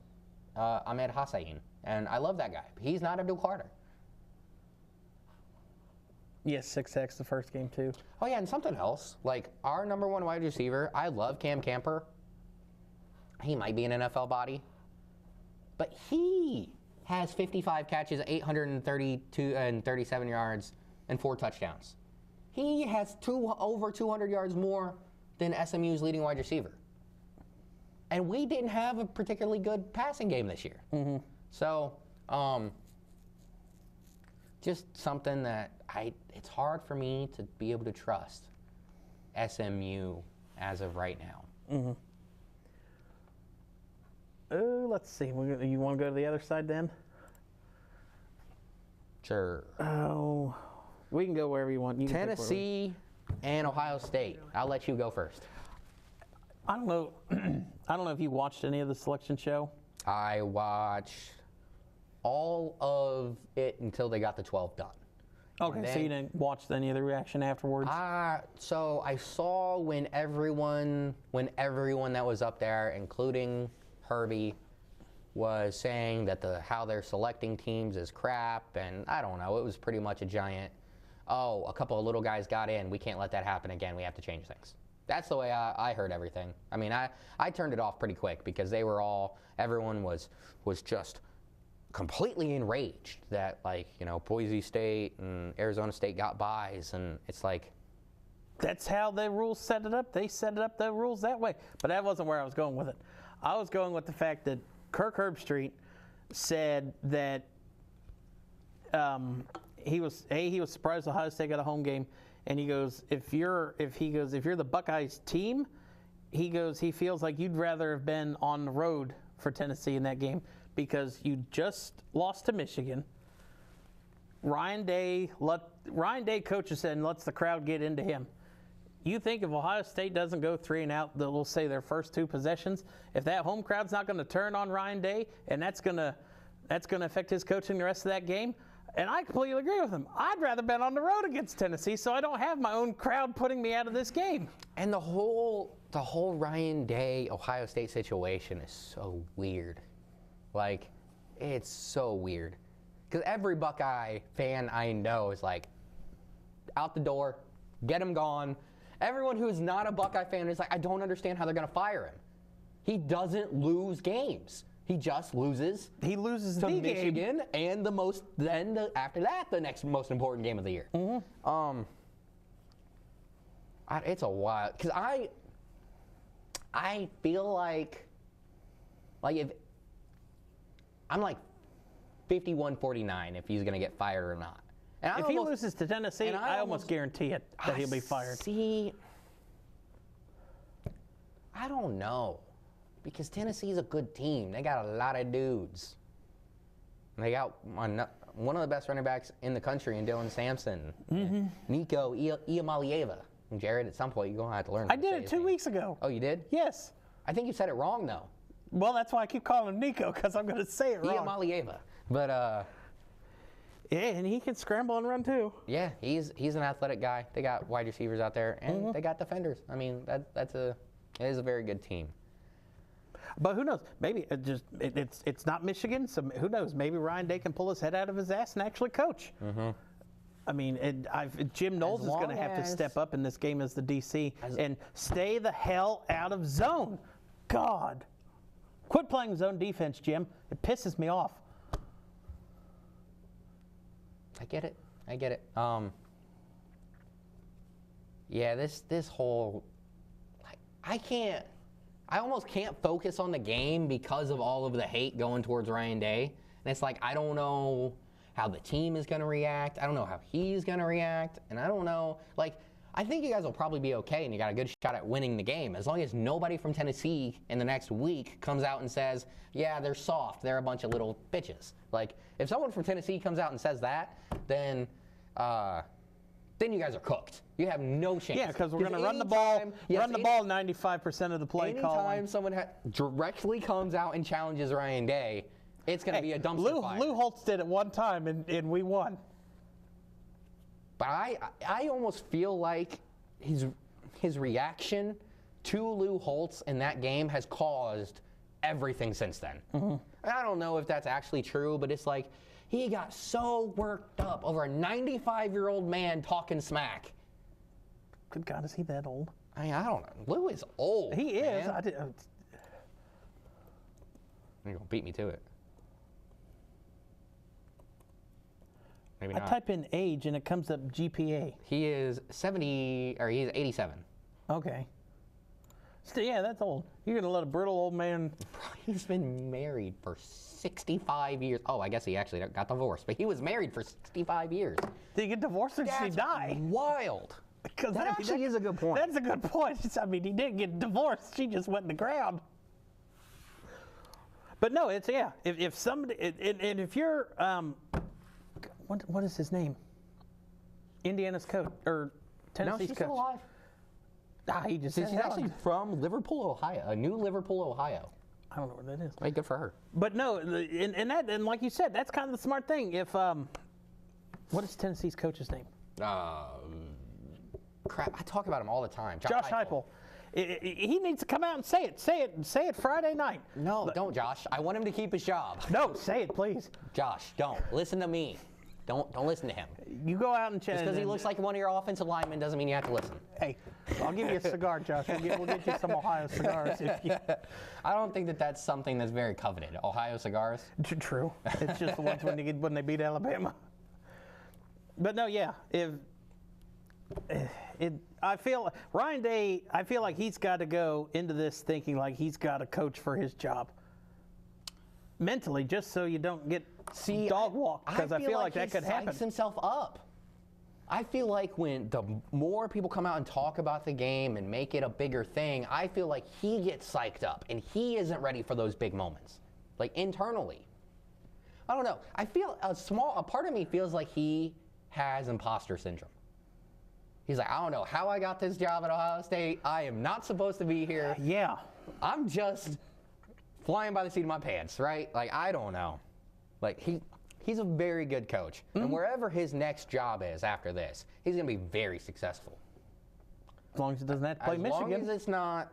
Ahmed Hossein, and I love that guy. He's not Abdul Carter. Yes, 6 sacks the first game, too. Oh, yeah, and something else. Like, our number 1 wide receiver, I love Cam Camper. He might be an NFL body. But he has 55 catches, 832 and 37 yards, and 4 touchdowns. He has over 200 yards more than SMU's leading wide receiver. And we didn't have a particularly good passing game this year. So, just something that it's hard for me to be able to trust SMU as of right now. Let's see. You want to go to the other side then? Sure. Oh, we can go wherever you want. Tennessee and Ohio State. I'll let you go first. I don't know. I don't know if you watched any of the selection show. I watched all of it until they got the 12 done. Okay, so you didn't watch any of the reaction afterwards? So I saw when everyone that was up there, including Herbie, was saying that how they're selecting teams is crap, and I don't know, it was pretty much a giant, a couple of little guys got in, we can't let that happen again, we have to change things. That's the way I heard everything. I mean, I turned it off pretty quick because everyone was just completely enraged that, Boise State and Arizona State got byes, and it's like, that's how the rules set it up. They set it up, the rules that way. But that wasn't where I was going with it. I was going with the fact that Kirk Herbstreit said that he was surprised Ohio State got a home game, and he goes, if you're the Buckeyes team, he feels like you'd rather have been on the road for Tennessee in that game because you just lost to Michigan. Ryan Day coaches said and lets the crowd get into him. you think if Ohio State doesn't go 3 and out, we'll say their first 2 possessions, if that home crowd's not going to turn on Ryan Day, and that's going to affect his coaching the rest of that game, and I completely agree with him. I'd rather bet on the road against Tennessee, so I don't have my own crowd putting me out of this game. And the whole Ryan Day Ohio State situation is so weird. Like, it's so weird. Because every Buckeye fan I know is like, out the door, get him gone. Everyone who is not a Buckeye fan is like, I don't understand how they're going to fire him. He doesn't lose games. He just loses. He loses to the Michigan, and after that, the next most important game of the year. Mm-hmm. It's a wild, because I feel like if I'm like 51-49 if he's going to get fired or not. And if he loses to Tennessee, I almost guarantee it that he'll be fired. See, I don't know, because Tennessee's a good team. They got a lot of dudes. They got one of the best running backs in the country in Dylan Sampson, Nico Iamaleava. Jared, at some point, you're going to have to learn. I did it 2 weeks ago. Oh, you did? Yes. I think you said it wrong, though. Well, that's why I keep calling him Nico, because I'm going to say it wrong. Iamaleava. But, yeah, and he can scramble and run too. Yeah, he's an athletic guy. They got wide receivers out there, and they got defenders. I mean, it is a very good team. But who knows? Maybe it's not Michigan, so who knows? Maybe Ryan Day can pull his head out of his ass and actually coach. I mean, Jim Knowles is going to have to step up in this game as the DC and stay the hell out of zone. God, quit playing zone defense, Jim. It pisses me off. I get it. Yeah, this whole, I almost can't focus on the game because of all of the hate going towards Ryan Day. And it's like, I don't know how the team is going to react. I don't know how he's going to react. And I don't know, I think you guys will probably be okay and you got a good shot at winning the game, as long as nobody from Tennessee in the next week comes out and says, yeah, they're soft, they're a bunch of little bitches. If someone from Tennessee comes out and says that, then you guys are cooked. You have no chance. Yeah, because we're going to run the ball 95% of the play call. Anytime someone directly comes out and challenges Ryan Day, it's going to be a dumpster fire. Lou Holtz did it one time, and we won. But I almost feel like his reaction to Lou Holtz in that game has caused everything since then. I don't know if that's actually true, but it's like he got so worked up over a 95-year-old man talking smack. Good God, is he that old? I don't know. Lou is old. He is. You're going to beat me to it. Maybe not. I type in age and it comes up GPA. He is 70, or he's 87. Okay. So, yeah, that's old. You're going to let a brittle old man... He's been married for 65 years. Oh, I guess he actually got divorced, but he was married for 65 years. Did he get divorced or did he die? Wild. That actually is a good point. That's a good point. I mean, he didn't get divorced. She just went in the ground. But no, it's, yeah, if somebody, and if you're, what is his name? Indiana's coach, or Tennessee's coach. Still alive. She's actually from Liverpool, Ohio, New Liverpool, Ohio. I don't know where that is. Hey, good for her. But no, and like you said, that's kind of the smart thing. If what is Tennessee's coach's name? Crap, I talk about him all the time. Josh Heupel. He needs to come out and say it. Say it Friday night. No, don't, Josh. I want him to keep his job. No, say it, please. Josh, don't. Listen to me. Don't listen to him. You go out and chat. Just because he looks like one of your offensive linemen doesn't mean you have to listen. Hey, I'll give you a cigar, Josh. We'll get you some Ohio cigars. I don't think that's something that's very coveted. Ohio cigars. True. It's just the ones when they beat Alabama. But no, yeah. I feel Ryan Day. I feel like he's got to go into this thinking like he's got to coach for his job. Mentally, just so you don't get dog walk, because I feel like that could happen. He psychs himself up. I feel like when the more people come out and talk about the game and make it a bigger thing, I feel like he gets psyched up and he isn't ready for those big moments, like internally. I don't know. I feel a part of me feels like he has imposter syndrome. He's like, I don't know how I got this job at Ohio State. I am not supposed to be here. Yeah. I'm just flying by the seat of my pants, right? Like, I don't know. Like, he's a very good coach. And wherever his next job is after this, he's going to be very successful. As long as he doesn't have to play Michigan. As long as it's not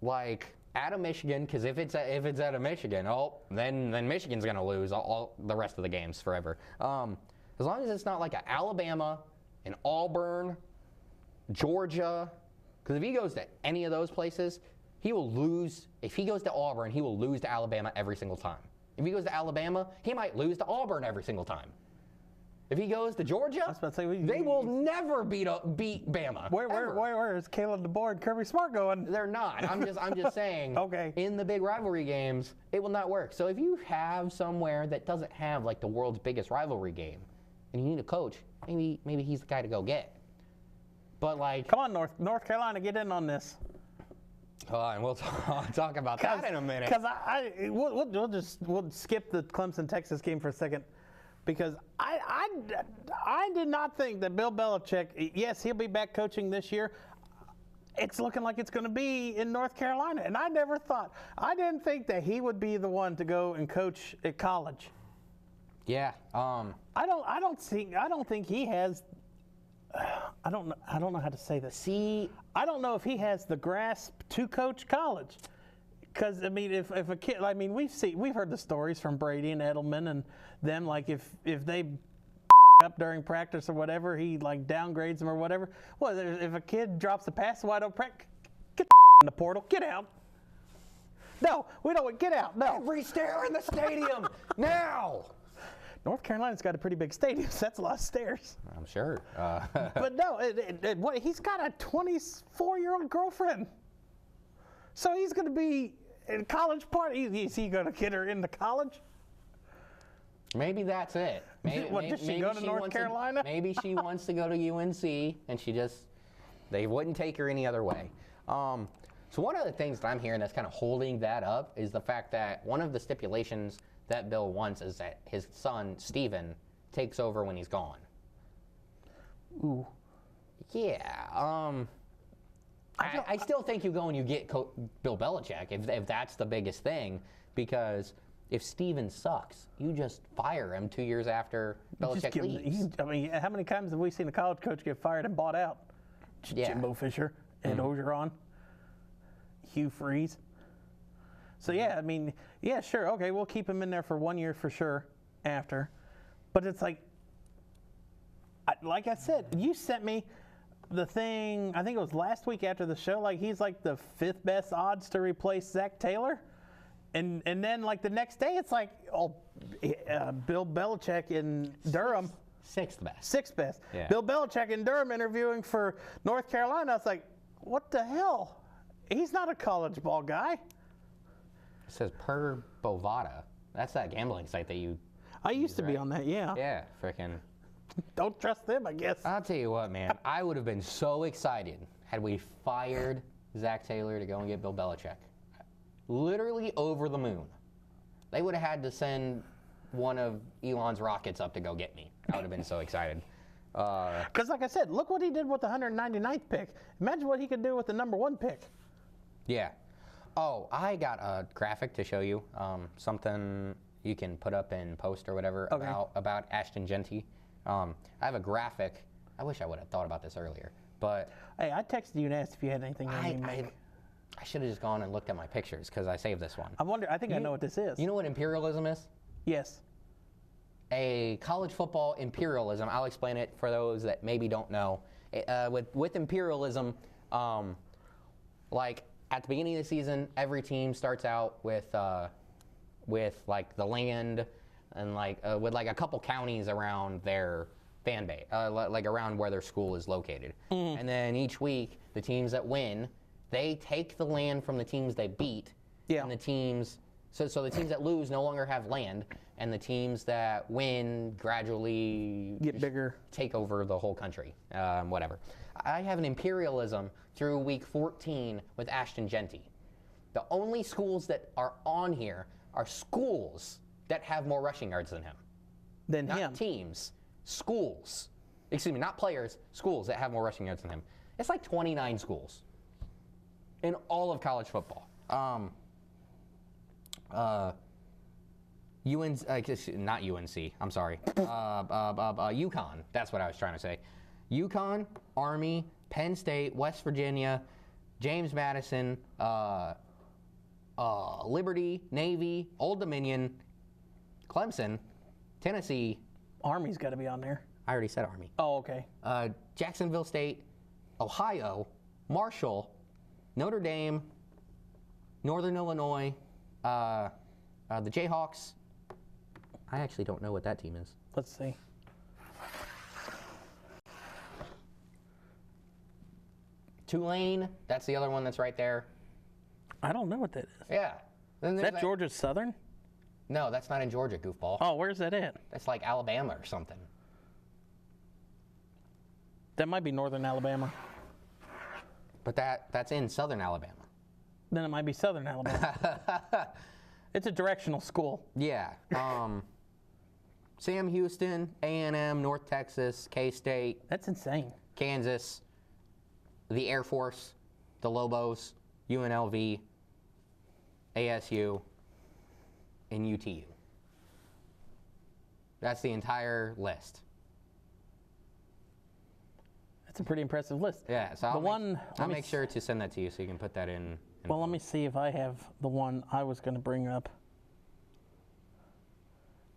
like out of Michigan, because if it's out of Michigan, then Michigan's going to lose all the rest of the games forever. As long as it's not like an Alabama, an Auburn, Georgia, because if he goes to any of those places, he will lose. If he goes to Auburn, he will lose to Alabama every single time. If he goes to Alabama, he might lose to Auburn every single time. If he goes to Georgia, they will never beat Bama. Where is Caleb DeBoer and Kirby Smart going? They're not. I'm just saying. Okay. In the big rivalry games, it will not work. So if you have somewhere that doesn't have like the world's biggest rivalry game, and you need a coach, maybe he's the guy to go get. But like, come on, North Carolina, get in on this. And we'll talk about that in a minute. Because we'll skip the Clemson-Texas game for a second. Because I did not think that Bill Belichick, yes, he'll be back coaching this year. It's looking like it's going to be in North Carolina, and I didn't think that he would be the one to go and coach at college. Yeah. I don't think he has. I don't know how to say this. I don't know if he has the grasp to coach college. Because I mean, if a kid, I mean, we've heard the stories from Brady and Edelman and them, like if they up during practice or whatever, he like downgrades them or whatever. Well, if a kid drops a pass wide open, get the in the portal, get out. No, we don't. Get out. No. Every stair in the stadium now. North Carolina's got a pretty big stadium, so that's a lot of stairs. I'm sure. But no, he's got a 24-year-old girlfriend. So he's going to be in college party. Is he going to get her into college? Maybe that's it. Does she go to North Carolina? Maybe she wants to go to UNC, and they wouldn't take her any other way. So one of the things that I'm hearing that's kind of holding that up is the fact that one of the stipulations that Bill wants is that his son, Steven, takes over when he's gone. Ooh. Yeah. I still think you go and you get Bill Belichick if that's the biggest thing, because if Steven sucks, you just fire him 2 years after Belichick leaves. I mean, how many times have we seen a college coach get fired and bought out? Yeah. Jimbo Fisher, Ed Orgeron, Hugh Freeze. So yeah, I mean, yeah, sure, okay, we'll keep him in there for 1 year for sure after. But it's like I said, you sent me the thing, I think it was last week after the show, like he's like the 5th best odds to replace Zach Taylor. And then like the next day it's like, Bill Belichick in Durham. 6th best. 6th best. Yeah. Bill Belichick in Durham interviewing for North Carolina. I was like, what the hell? He's not a college ball guy. It says per Bovada. That's that gambling site that you I used to be on that, yeah. Yeah, freaking. Don't trust them, I guess. I'll tell you what, man. I would have been so excited had we fired Zach Taylor to go and get Bill Belichick. Literally over the moon. They would have had to send one of Elon's rockets up to go get me. I would have been so excited. Because like I said, look what he did with the 199th pick. Imagine what he could do with the number 1 pick. Yeah. Oh, I got a graphic to show you. Something you can put up in post or whatever about Ashton Genty. I have a graphic. I wish I would have thought about this earlier. But hey, I texted you and asked if you had anything on you make. I should have just gone and looked at my pictures because I saved this one. I think I know what this is. You know what imperialism is? Yes. A college football imperialism. I'll explain it for those that maybe don't know. With imperialism, like at the beginning of the season, every team starts out with like the land and with like a couple counties around their fan base, like around where their school is located. And then each week, the teams that win, they take the land from the teams they beat. Yeah. And the teams, so the teams that lose no longer have land, and the teams that win gradually get bigger, take over the whole country, whatever. I have an imperialism through week 14 with Ashton Genty. The only schools that are on here are schools that have more rushing yards than him. Not teams, schools. excuse me, not players, schools that have more rushing yards than him. It's like 29 schools in all of college football. Not UNC, I'm sorry. UConn, that's what I was trying to say. UConn, Army, Penn State, West Virginia, James Madison, Liberty, Navy, Old Dominion, Clemson, Tennessee. Army's got to be on there. I already said Army. Oh, okay. Jacksonville State, Ohio, Marshall, Notre Dame, Northern Illinois, the Jayhawks. I actually don't know what that team is. Let's see. Tulane, that's the other one that's right there. I don't know what that is. Yeah. Then Is there's that Georgia Southern? No, that's not in Georgia, goofball. Oh, where's that at? That's like Alabama or something. That might be Northern Alabama. But that's in Southern Alabama. Then it might be Southern Alabama. It's a directional school. Yeah. Sam Houston, A&M, North Texas, K-State. That's insane. Kansas, the Air Force, the Lobos, UNLV, ASU, and UTU. That's the entire list. That's a pretty impressive list. Yeah, so I'll make sure to send that to you so you can put that in. Well, let me see if I have the one I was going to bring up.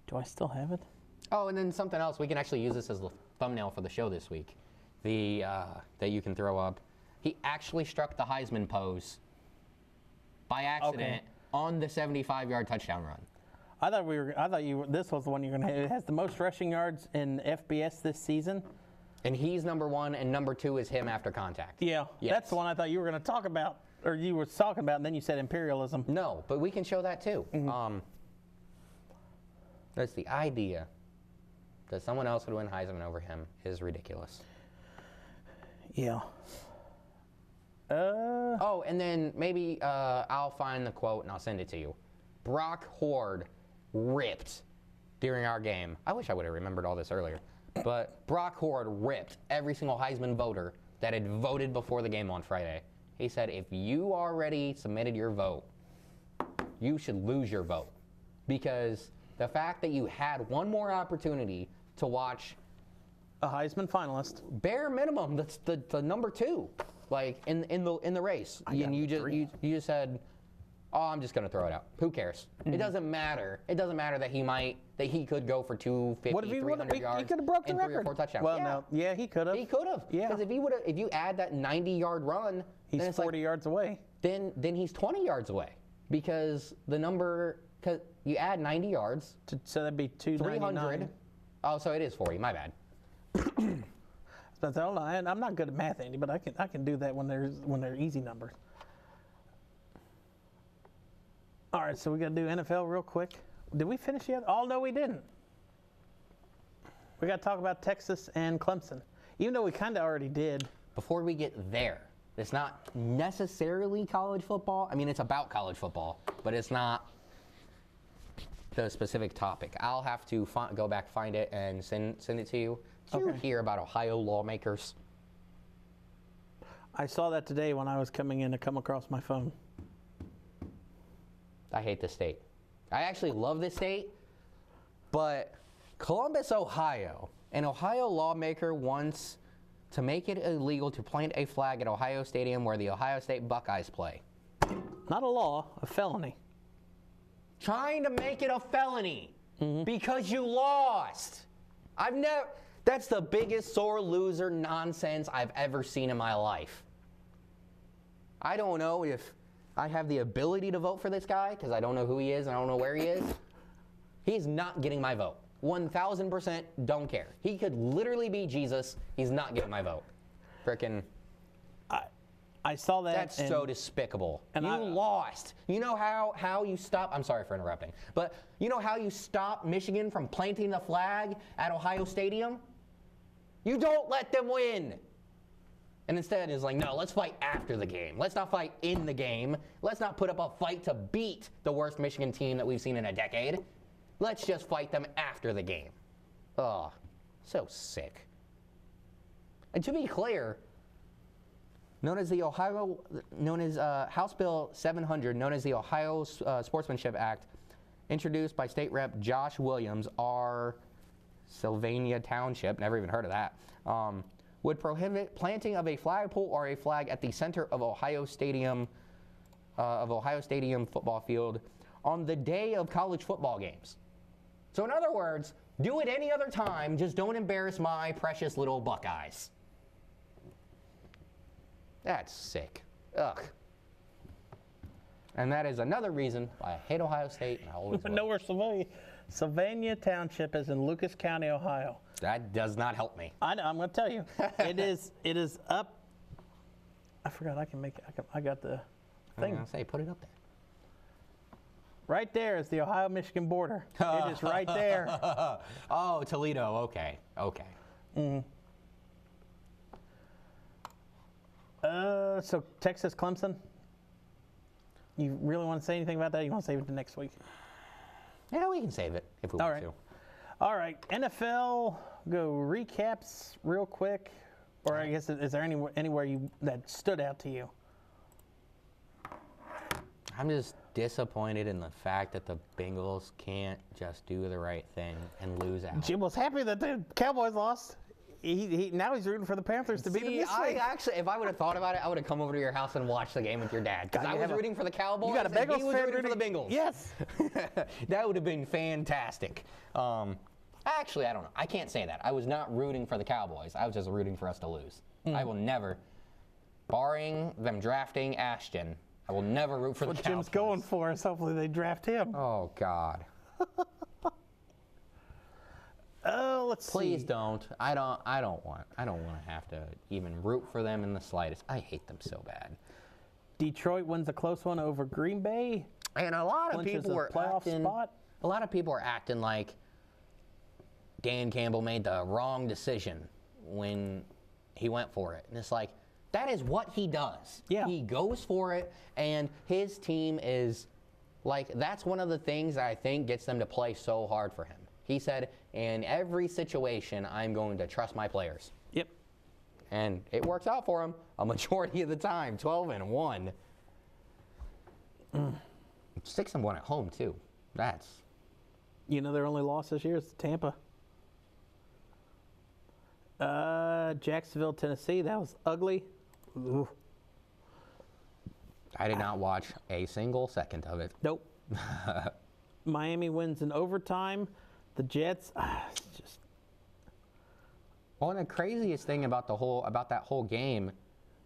Do I still have it? Oh, and then something else. We can actually use this as the thumbnail for the show this week. That you can throw up. He actually struck the Heisman pose by accident on the 75-yard touchdown run. I thought this was the one you're going to have. It has the most rushing yards in FBS this season. And he's number one, and number two is him after contact. Yeah, yes. That's the one I thought you were going to talk about, or you were talking about, and then you said imperialism. No, but we can show that too. Mm-hmm. That's the idea that someone else would win Heisman over him is ridiculous. Yeah. Oh, and then maybe I'll find the quote and I'll send it to you. Brock Horde ripped during our game. I wish I would have remembered all this earlier. But Brock Horde ripped every single Heisman voter that had voted before the game on Friday. He said, if you already submitted your vote, you should lose your vote. Because the fact that you had one more opportunity to watch a Heisman finalist, bare minimum, that's the number two, like in the race, and you just said, oh, I'm just gonna throw it out. Who cares? Mm-hmm. It doesn't matter. It doesn't matter that he could go for 250, 300 yards, he could have broke the and record. 3 or 4 touchdowns. Well, no, yeah, he could have. He could have. Yeah. Because if you add that 90-yard run, he's 40 yards away. Then he's 20 yards away because because you add 90 yards. So that'd be 299. Oh, so it is 40. My bad. I'm not good at math, Andy, but I can do that when they're easy numbers. All right, so we got to do NFL real quick. Did we finish yet? Oh, no, we didn't. We got to talk about Texas and Clemson, even though we kind of already did. Before we get there, it's not necessarily college football. I mean, it's about college football, but it's not the specific topic. I'll have to go back, find it, and send it to you. Did you hear about Ohio lawmakers? I saw that today when I was coming in to come across my phone. I hate this state. I actually love this state, but Columbus, Ohio, an Ohio lawmaker wants to make it illegal to plant a flag at Ohio Stadium where the Ohio State Buckeyes play. Not a law, a felony. Trying to make it a felony because you lost. That's the biggest sore loser nonsense I've ever seen in my life. I don't know if I have the ability to vote for this guy because I don't know who he is and I don't know where he is. He's not getting my vote. 1,000% don't care. He could literally be Jesus. He's not getting my vote. Frickin'. I saw that. That's so despicable. And you lost. You know how you stop. I'm sorry for interrupting. But you know how you stop Michigan from planting the flag at Ohio Stadium? You don't let them win. And instead it's like, no, let's fight after the game. Let's not fight in the game. Let's not put up a fight to beat the worst Michigan team that we've seen in a decade. Let's just fight them after the game. Oh, so sick. And to be clear, known as House Bill 700, known as the Ohio Sportsmanship Act, introduced by State Rep Josh Williams, R. Sylvania Township, never even heard of that, would prohibit planting of a flagpole or a flag at the center of Ohio Stadium football field on the day of college football games. So in other words, do it any other time, just don't embarrass my precious little Buckeyes. That's sick. Ugh. And that is another reason why I hate Ohio State, and I always will. know where Sylvania Township is in Lucas County, Ohio. That does not help me. I know, I'm going to tell you. It is up. I forgot I can make it. I got the thing. I'm going to say, put it up there. Right there is the Ohio-Michigan border. It is right there. Oh, Toledo. Okay. Okay. Mm. So Texas, Clemson. You really want to say anything about that? Or you want to save it to next week? Yeah, we can save it if we want to. All right. NFL. Go recaps real quick. Or I guess is there anywhere that stood out to you? I'm just disappointed in the fact that the Bengals can't just do the right thing and lose out. Jim was happy that the Cowboys lost. Now he's rooting for the Panthers to beat them this week. Actually, if I would have thought about it, I would have come over to your house and watched the game with your dad. Because I was rooting for the Cowboys. You got a Bengals he was rooting for the Bengals. Yes. That would have been fantastic. Actually, I don't know. I can't say that. I was not rooting for the Cowboys. I was just rooting for us to lose. I will never, barring them drafting Ashton, I will never root for the Cowboys. What Jim's going for is hopefully they draft him. Oh, God. Oh, let's see. Please don't. I don't want to have to even root for them in the slightest. I hate them so bad. Detroit wins a close one over Green Bay. And a lot of people were acting. A lot of people are acting like Dan Campbell made the wrong decision when he went for it. And it's like, that is what he does. Yeah. He goes for it, and his team is like, that's one of the things that I think gets them to play so hard for him. He said, in every situation, I'm going to trust my players. Yep. And it works out for him a majority of the time. 12-1. 6-1 at home, too. That's... Their only loss this year is Tampa. Jacksonville, Tennessee. That was ugly. Ooh. I did not watch a single second of it. Nope. Miami wins in overtime. The Jets, just. Well, and the craziest thing about that whole game,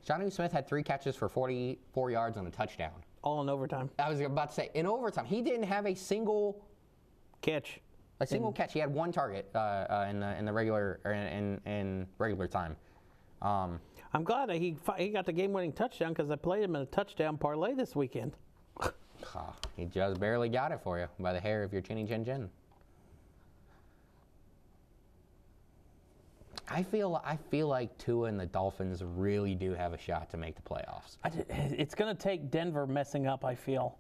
Jonnu Smith had 3 catches for 44 yards and a touchdown. All in overtime. I was about to say, in overtime, he didn't have a single catch. Catch. He had 1 target in the regular time. I'm glad that he got the game-winning touchdown because I played him in a touchdown parlay this weekend. He just barely got it for you by the hair of your chinny chin chin. I feel like Tua and the Dolphins really do have a shot to make the playoffs. It's going to take Denver messing up, I feel.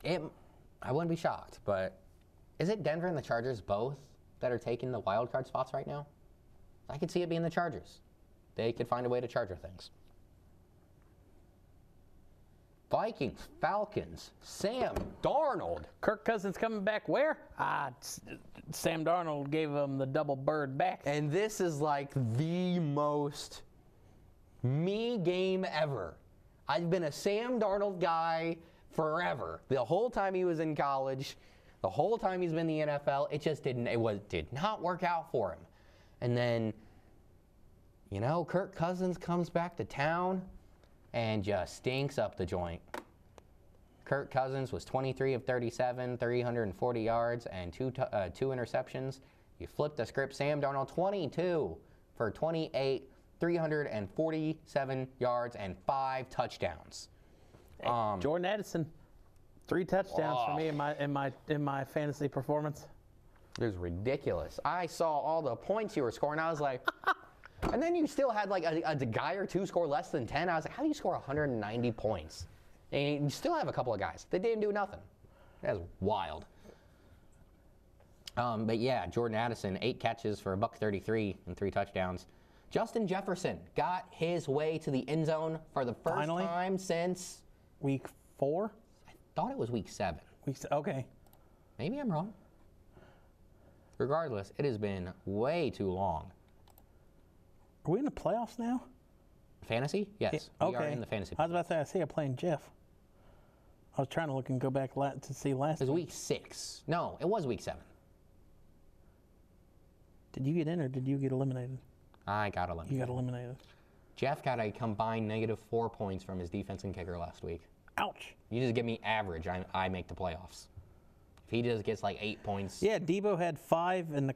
I wouldn't be shocked, but is it Denver and the Chargers both that are taking the wild card spots right now? I could see it being the Chargers. They could find a way to Charger things. Vikings, Falcons, Sam Darnold. Kirk Cousins coming back where? Sam Darnold gave him the double bird back. And this is like the most me game ever. I've been a Sam Darnold guy forever. The whole time he was in college, the whole time he's been in the NFL, it did not work out for him. And then, Kirk Cousins comes back to town and just stinks up the joint. Kirk Cousins was 23 of 37, 340 yards, and two interceptions. You flip the script, Sam Darnold, 22 for 28, 347 yards, and 5 touchdowns. Jordan Addison, 3 touchdowns for me in my fantasy performance. It was ridiculous. I saw all the points you were scoring. I was like... And then you still had like a guy or two score less than 10. I was like, how do you score 190 points? And you still have a couple of guys that didn't do nothing. That's wild. But yeah, Jordan Addison, 8 catches for $133 and 3 touchdowns. Justin Jefferson got his way to the end zone for the first Finally? time since, Week 4? I thought it was week 7. Okay. Maybe I'm wrong. Regardless, it has been way too long. Are we in the playoffs now? Fantasy? Yes. Okay. We are in the fantasy. I was about to say, I see I'm playing Jeff. I was trying to look and go back to see last It was week. week 6. No, it was week 7. Did you get in or did you get eliminated? I got eliminated. You got eliminated. Jeff got a combined -4 points from his defense and kicker last week. Ouch. You just give me average, I make the playoffs. If he just gets like 8 points. Yeah, Debo had 5, and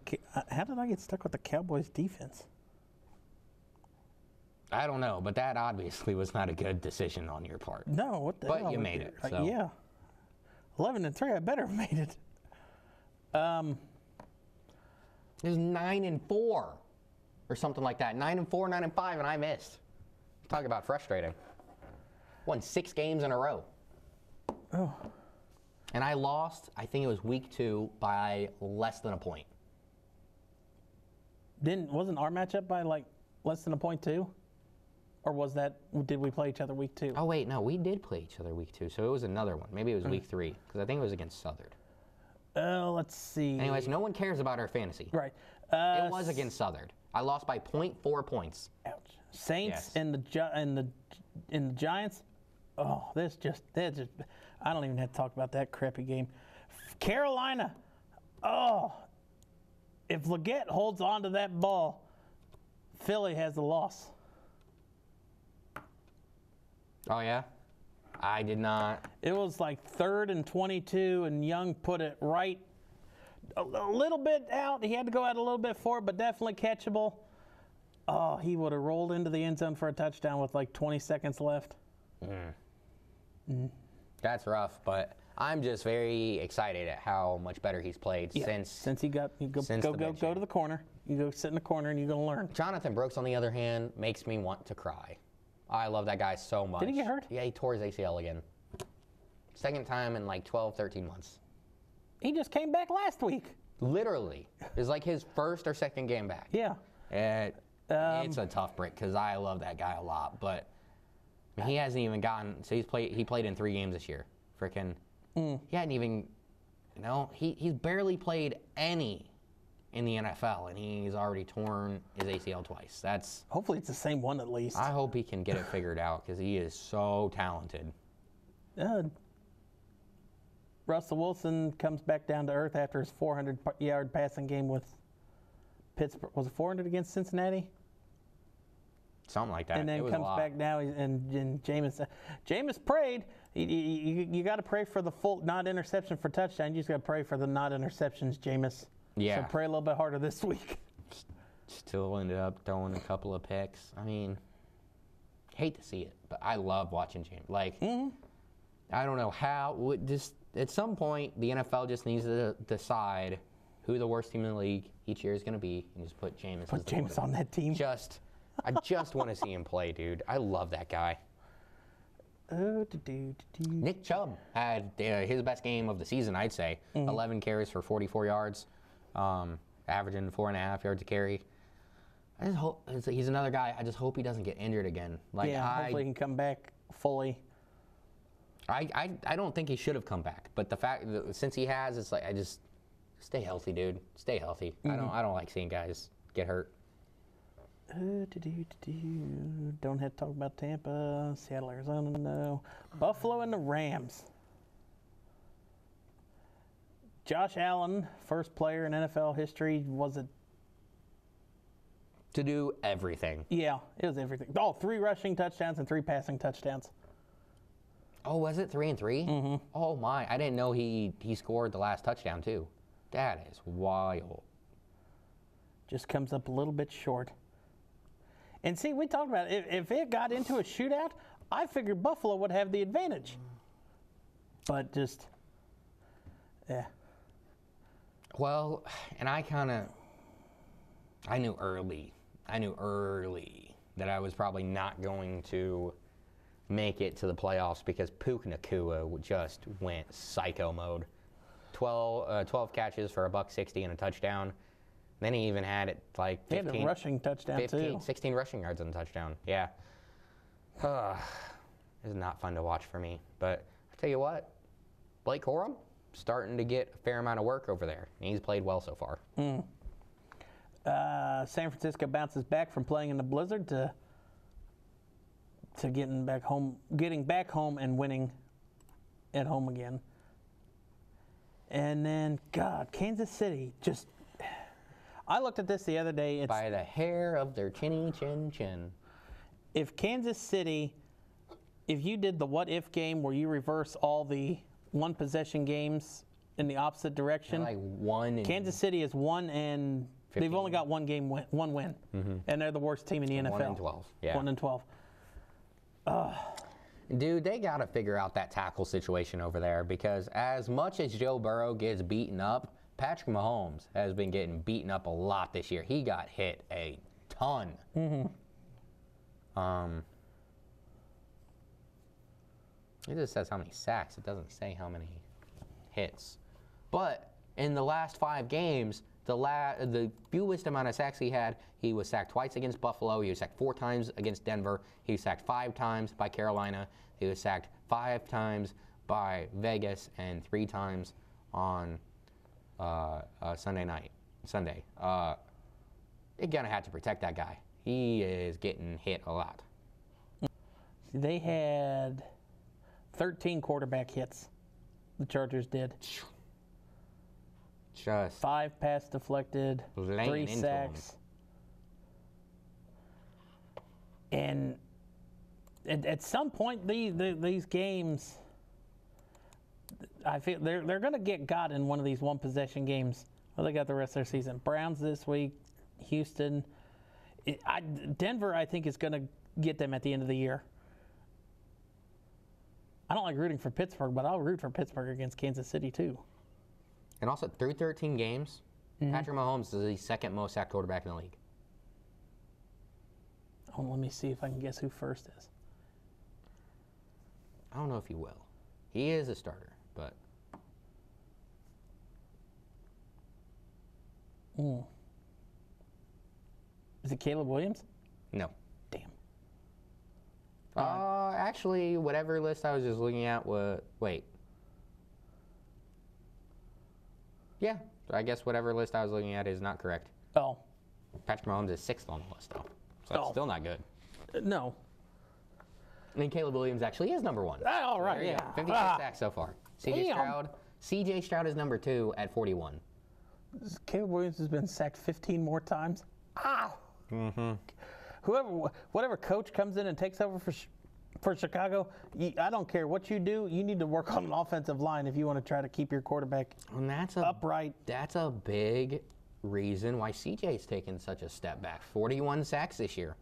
how did I get stuck with the Cowboys defense? I don't know, but that obviously was not a good decision on your part. No, what the But hell? you made it, so. Yeah. 11-3, I better have made it. It was 9-4 or something like that. 9-4, 9-5, and I missed. Talk about frustrating. Won 6 games in a row. Oh. And I lost, I think it was week 2, by less than a point. Wasn't our matchup by like less than a point too? Or did we play each other week 2? Oh, wait, no, we did play each other week 2, so it was another one. Maybe it was week 3, because I think it was against Southern. Let's see. Anyways, no one cares about our fantasy. Right. It was against Southern. I lost by 0.4 points. Ouch. Saints Yes. and the Giants. Oh, I don't even have to talk about that crappy game. Carolina. Oh, if Leggett holds on to that ball, Philly has the loss. Oh, yeah? I did not. It was like 3rd and 22, and Young put it right a little bit out. He had to go out a little bit for it, but definitely catchable. Oh, he would have rolled into the end zone for a touchdown with like 20 seconds left. That's rough, but I'm just very excited at how much better he's played Since he got you go since the bench, to the corner. You go sit in the corner and you're gonna learn. Jonathan Brooks, on the other hand, makes me want to cry. I love that guy so much. Did he get hurt? Yeah, he tore his ACL again. Second time in like 12, 13 months. He just came back last week. Literally. It's like his first or second game back. Yeah. It's a tough break because I love that guy a lot, but he hasn't even gotten. So he played in 3 games this year. Freaking. He hadn't even. He's barely played any in the NFL, and he's already torn his ACL twice. That's. Hopefully it's the same one at least. I hope he can get it figured out because he is so talented. Russell Wilson comes back down to earth after his 400-yard passing game with Pittsburgh. Was it 400 against Cincinnati? Something like that. And then it was a comes lot. back now, and Jameis prayed. You got to pray for the full not interception for touchdown. You just got to pray for the not interceptions, Jameis. Yeah. So pray a little bit harder this week. Still ended up throwing a couple of picks. I mean, hate to see it, but I love watching James. Like, I don't know how. Just at some point, the NFL just needs to decide who the worst team in the league each year is going to be, and just put Jameis. Put Jameis on that team. I just want to see him play, dude. I love that guy. Nick Chubb had his best game of the season, I'd say. 11 carries for 44 yards, averaging 4.5 yards a carry. I just hope he's another guy. I just hope he doesn't get injured again. Hopefully he can come back fully. I don't think he should have come back, but the fact that since he has, it's like I just stay healthy, dude. Stay healthy. I don't like seeing guys get hurt. Don't have to talk about Tampa, Seattle, Arizona, no. Buffalo and the Rams. Josh Allen, first player in NFL history, was it? To do everything. Yeah, it was everything. Oh, 3 rushing touchdowns and 3 passing touchdowns. Oh, was it 3 and 3? Mm-hmm. Oh my! I didn't know he scored the last touchdown too. That is wild. Just comes up a little bit short. And see, we talked about it. If it got into a shootout, I figured Buffalo would have the advantage. But just, yeah. Well, and I knew early that I was probably not going to make it to the playoffs because Puka Nacua just went psycho mode. 12 catches for $160 and a touchdown. Then he even had it like He had 15, a rushing touchdown 15 too. 16 rushing yards on the touchdown. Yeah. It's not fun to watch for me. But I tell you what, Blake Corum starting to get a fair amount of work over there. And he's played well so far. San Francisco bounces back from playing in the blizzard to getting back home and winning at home again. And then, God, Kansas City just. I looked at this the other day. It's, By the hair of their chinny chin chin. if Kansas City, if you did the what if game where you reverse all the one possession games in the opposite direction, Like 1 and Kansas City is 1 and 15. they've only got one win, and they're the worst team in the NFL. 1 and 12. Yeah. 1 and 12. Dude, they got to figure out that tackle situation over there because as much as Joe Burrow gets beaten up, Patrick Mahomes has been getting beaten up a lot this year. He got hit a ton. It just says how many sacks. It doesn't say how many hits. But in the last 5 games, the fewest amount of sacks he was sacked twice against Buffalo. He was sacked 4 times against Denver. He was sacked 5 times by Carolina. He was sacked 5 times by Vegas and 3 times on Sunday. You're going to have to protect that guy. He is getting hit a lot. They had 13 quarterback hits. The Chargers did. Just 5 pass deflected, laying 3 into sacks. And at some point, these games, I feel they're going to get got in one of these one possession games. Well, they got the rest of their season. Browns this week, Houston. Denver, I think, is going to get them at the end of the year. I don't like rooting for Pittsburgh, but I'll root for Pittsburgh against Kansas City too. And also, through 13 games, Patrick Mahomes is the second most sacked quarterback in the league. Oh, let me see if I can guess who first is. I don't know if he will. He is a starter, but Is it Caleb Williams? no. Damn. Actually, whatever list I was just looking at was wait. Yeah, I guess whatever list I was looking at is not correct. Oh, Patrick Mahomes is 6th on the list, though, so that's still not good. no. And Caleb Williams actually is number 1. All right, There you yeah. go. 56 sacks so far. Damn. CJ Stroud is number 2 at 41. Caleb Williams has been sacked 15 more times. Ow. Whatever coach comes in and takes over for Chicago, I don't care what you do. You need to work on an offensive line if you want to try to keep your quarterback And that's upright. That's a big reason why CJ's taken such a step back. 41 sacks this year.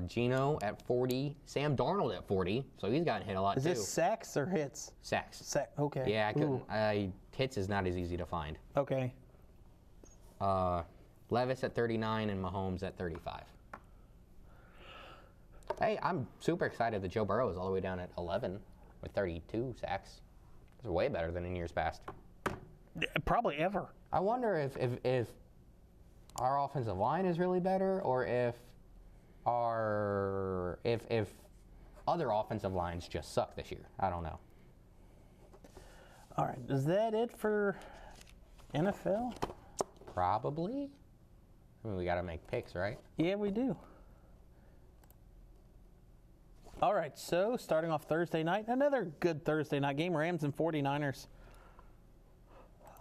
Gino at 40, Sam Darnold at 40, so he's gotten hit a lot Is too. this sacks or hits? Sacks. Okay. Yeah, I couldn't. Ooh. Hits is not as easy to find. Okay. Levis at 39 and Mahomes at 35. Hey, I'm super excited that Joe Burrow is all the way down at 11 with 32 sacks. It's way better than in years past. Probably ever. I wonder if our offensive line is really better, or if other offensive lines just suck this year. I don't know. All right. Is that it for NFL? Probably. I mean, we got to make picks, right? Yeah, we do. All right, so starting off Thursday night, another good Thursday night game, Rams and 49ers.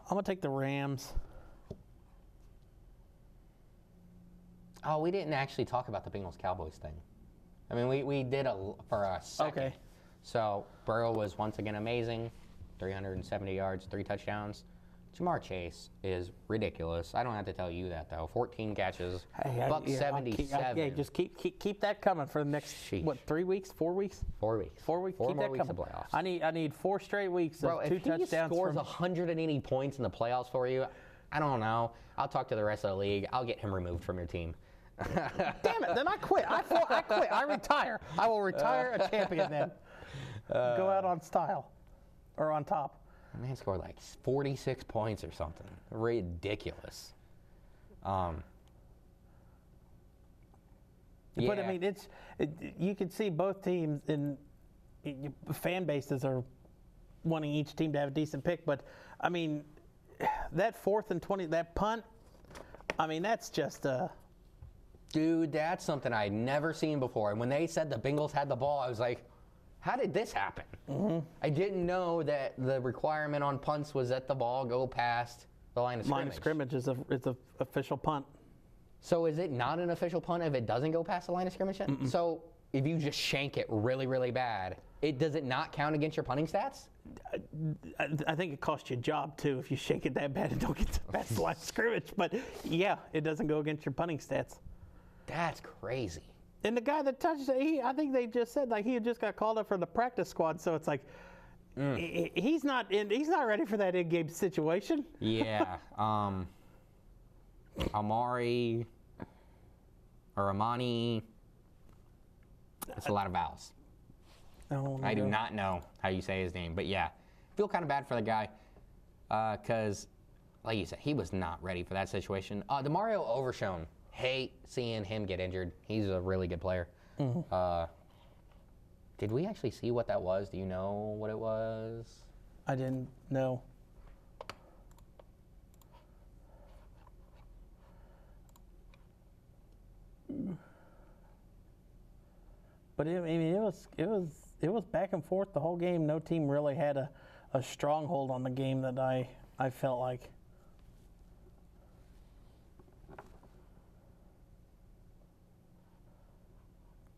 I'm going to take the Rams. Oh, we didn't actually talk about the Bengals-Cowboys thing. I mean, we did for a second. Okay. So Burrow was once again amazing, 370 yards, 3 touchdowns. Jamar Chase is ridiculous. I don't have to tell you that, though. 14 catches, buck 77. Yeah, just keep that coming for the next, Sheesh. 3 weeks, 4 weeks? 4 weeks. 4 weeks. 4 keep more that weeks coming. of playoffs. I need 4 straight weeks Bro, of 2 if he touchdowns. scores 180 points in the playoffs for you, I don't know. I'll talk to the rest of the league. I'll get him removed from your team. Damn it, then I quit. I quit. I retire. I will retire a champion then. Go out on style or on top. Man scored like 46 points or something. Ridiculous. But Yeah. I mean, you can see both teams fan bases are wanting each team to have a decent pick. But I mean, that 4th and 20, that punt, I mean, that's just Dude, that's something I'd never seen before. And when they said the Bengals had the ball, I was like, how did this happen? I didn't know that the requirement on punts was that the ball go past the line of scrimmage. line of scrimmage is a official punt. So is it not an official punt if it doesn't go past the line of scrimmage? So if you just shank it really, really bad, does it not count against your punting stats? I think it costs you a job too if you shake it that bad and don't get past the line of scrimmage. But yeah, it doesn't go against your punting stats. That's crazy. And the guy that touched it, I think they just said like he had just got called up for the practice squad. So it's like he's not ready for that in-game situation. Yeah. Amani. That's a lot of vowels. I do not know how you say his name, but yeah, feel kind of bad for the guy because, like you said, he was not ready for that situation. DeMario Overshone, hate seeing him get injured. He's a really good player. Did we actually see what that was? Do you know what it was? I didn't know. But I mean, it was back and forth the whole game. No team really had a stronghold on the game that I felt like.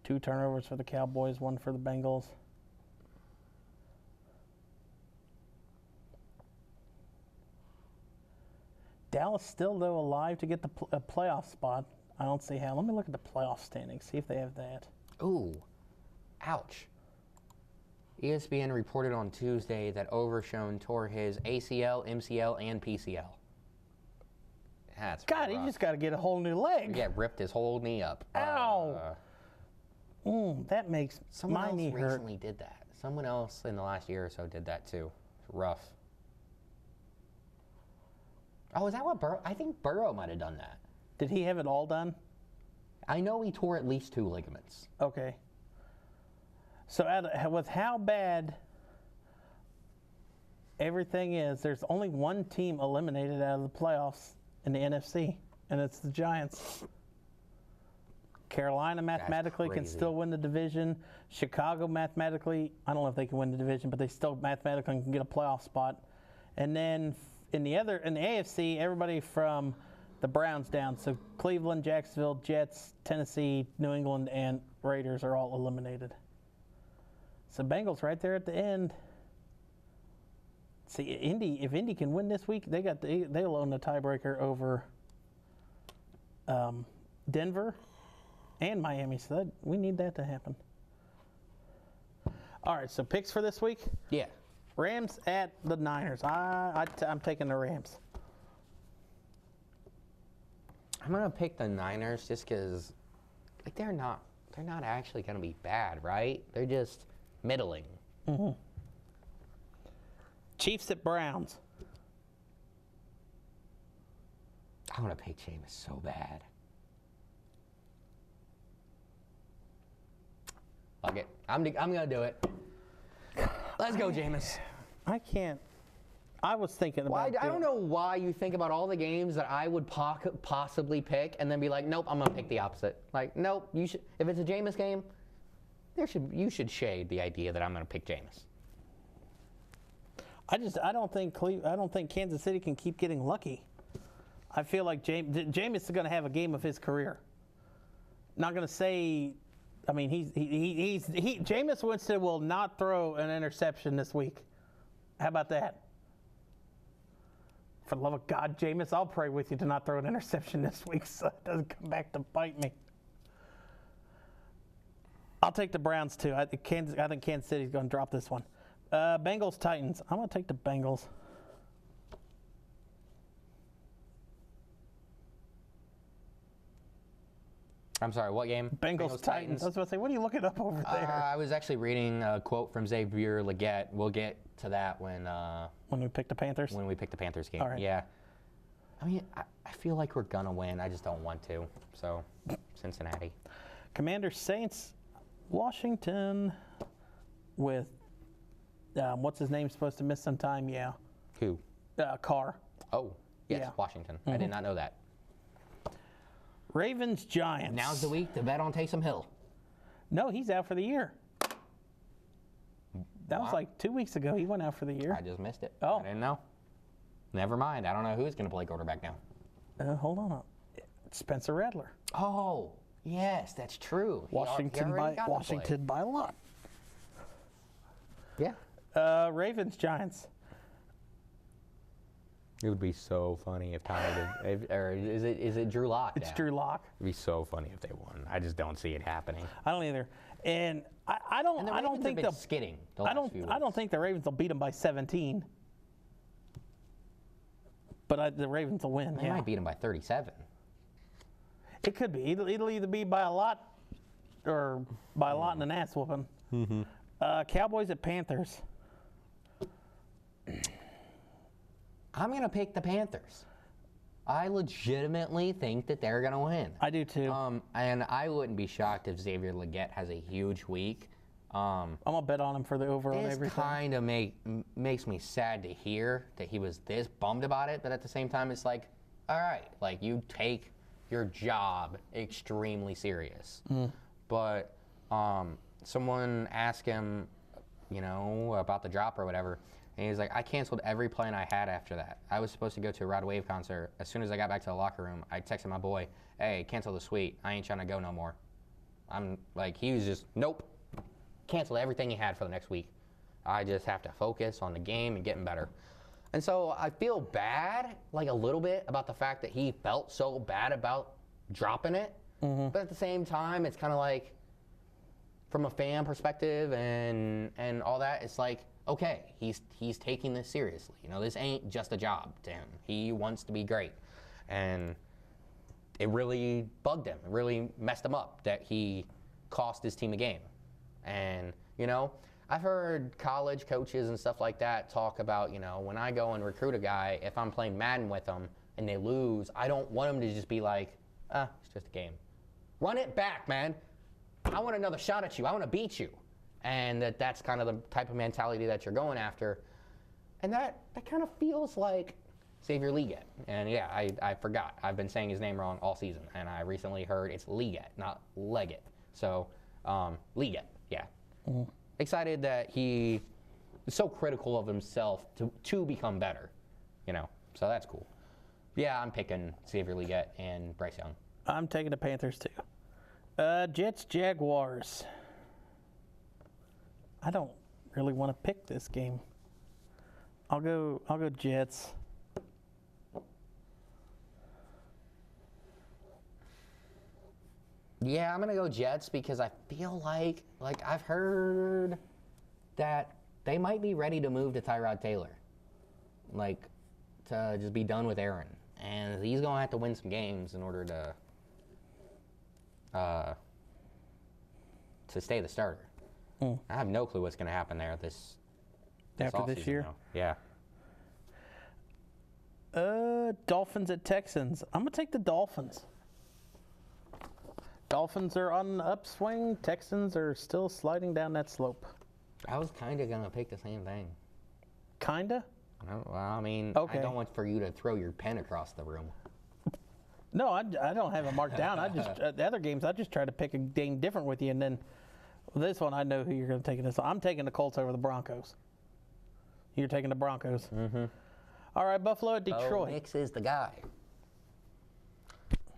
Two turnovers for the Cowboys, one for the Bengals. Dallas still, though, alive to get a playoff spot. I don't see how. Let me look at the playoff standings, see if they have that. Ooh, ouch. ESPN reported on Tuesday that Overshone tore his ACL, MCL, and PCL. That's God, rough. he just got to get a whole new leg. Yeah, ripped his whole knee up. Ow. That makes my knee hurt. Someone else recently did that. Someone else in the last year or so did that too. It's rough. Oh, is that what Burrow? I think Burrow might have done that. Did he have it all done? I know he tore at least 2 ligaments. Okay. So with how bad everything is, there's only one team eliminated out of the playoffs in the NFC, and it's the Giants. Carolina mathematically can still win the division. Chicago mathematically, I don't know if they can win the division, but they still mathematically can get a playoff spot. And then in the AFC, everybody from the Browns down. So Cleveland, Jacksonville, Jets, Tennessee, New England, and Raiders are all eliminated. So Bengals right there at the end. See, if Indy can win this week, they'll own the tiebreaker over Denver and Miami. So we need that to happen. All right, so picks for this week? Yeah. Rams at the Niners. I'm taking the Rams. I'm gonna pick the Niners just because, like, they're not actually gonna be bad, right? They're just middling. Mm-hmm. Chiefs at Browns. I want to pick Jameis so bad. Fuck it. I'm gonna do it. Let's go, Jameis. I can't. I was thinking about I don't know why you think about all the games that I would possibly pick and then be like, nope, I'm gonna pick the opposite. Like, nope, you should. If it's a Jameis game, you should shade the idea that I'm gonna pick Jameis. I don't think Kansas City can keep getting lucky. I feel like Jameis is going to have a game of his career. Not going to say. I mean, Jameis Winston will not throw an interception this week. How about that? For the love of God, Jameis, I'll pray with you to not throw an interception this week so it doesn't come back to bite me. I'll take the Browns too. I think Kansas City's going to drop this one. Bengals Titans. I'm going to take the Bengals. I'm sorry, what game? Bengals Titans. I was about to say, what are you looking up over there? I was actually reading a quote from Xavier Leggett. We'll get to that when we pick the Panthers. When we pick the Panthers game. All right. Yeah. I mean, I feel like we're gonna win. I just don't want to. So, Cincinnati. Commanders, Saints, Washington with, what's his name, supposed to miss some time? Yeah. Who? Carr. Oh, yes, Yeah. Washington. I did not know that. Ravens, Giants. Now's the week to bet on Taysom Hill. No, he's out for the year. That was Wow. like 2 weeks ago. He went out for the year. I just missed it. Oh. I didn't know. Never mind. I don't know who's going to play quarterback now. Hold on. Spencer Rattler. Oh, yes, that's true. He Washington already got to play. by a lot. Yeah. Ravens, Giants. It would be so funny if Tommy did. Or is it Drew Lock? It's Drew Lock. It'd be so funny if they won. I just don't see it happening. I don't either. And I And the don't Ravens think have been skidding. The last few I don't weeks. think the Ravens will beat them by 17. But the Ravens will win. They Yeah. might beat them by 37. It could be. It'll either be by a lot or by a lot and an ass whooping. Cowboys at Panthers. I'm going to pick the Panthers. I legitimately think that they're going to win. I do too. And I wouldn't be shocked if Xavier Legette has a huge week. I'm gonna bet on him for the over on This everything. kind of makes me sad to hear that he was this bummed about it, but at the same time, it's like, all right, like you take your job extremely serious. But someone asked him, about the drop or whatever, and he's like, I canceled every plan I had after that. I was supposed to go to a Rod Wave concert. As soon as I got back to the locker room, I texted my boy, hey, cancel the suite. I ain't trying to go no more. I'm like, he was just, nope. Canceled everything he had for the next week. I just have to focus on the game and getting better. And so I feel bad, like a little bit, about the fact that he felt so bad about dropping it. But at the same time, it's kind of like, from a fan perspective and all that, it's like, okay, he's taking this seriously. This ain't just a job to him. He wants to be great. And it really bugged him. It really messed him up that he cost his team a game. And, I've heard college coaches and stuff like that talk about, when I go and recruit a guy, if I'm playing Madden with them and they lose, I don't want them to just be like, it's just a game. Run it back, man. I want another shot at you. I want to beat you. And that's kind of the type of mentality that you're going after. And that kind of feels like Xavier Legette. And yeah, I forgot. I've been saying his name wrong all season. And I recently heard it's Legette, not Leggett. So, Legette. Yeah. Excited that he is so critical of himself to become better, so that's cool. Yeah, I'm picking Xavier Legette and Bryce Young. I'm taking the Panthers too. Jets, Jaguars. I don't really want to pick this game. I'll go Jets. Yeah, I'm gonna go Jets because I feel like I've heard that they might be ready to move to Tyrod Taylor, to just be done with Aaron, and he's gonna have to win some games in order to stay the starter. I have no clue what's gonna happen there this After this offseason, year? though. Yeah. Dolphins at Texans. I'm gonna take the Dolphins. Dolphins are on the upswing. Texans are still sliding down that slope. I was kind of gonna pick the same thing. Kinda? I Okay. don't want for you to throw your pen across the room. No, I don't have it marked down. I just the other games I just try to pick a game different with you, and then this one I know who you're going to take in this. I'm taking the Colts over the Broncos. You're taking the Broncos. All right, Buffalo at Detroit. Nix is the guy.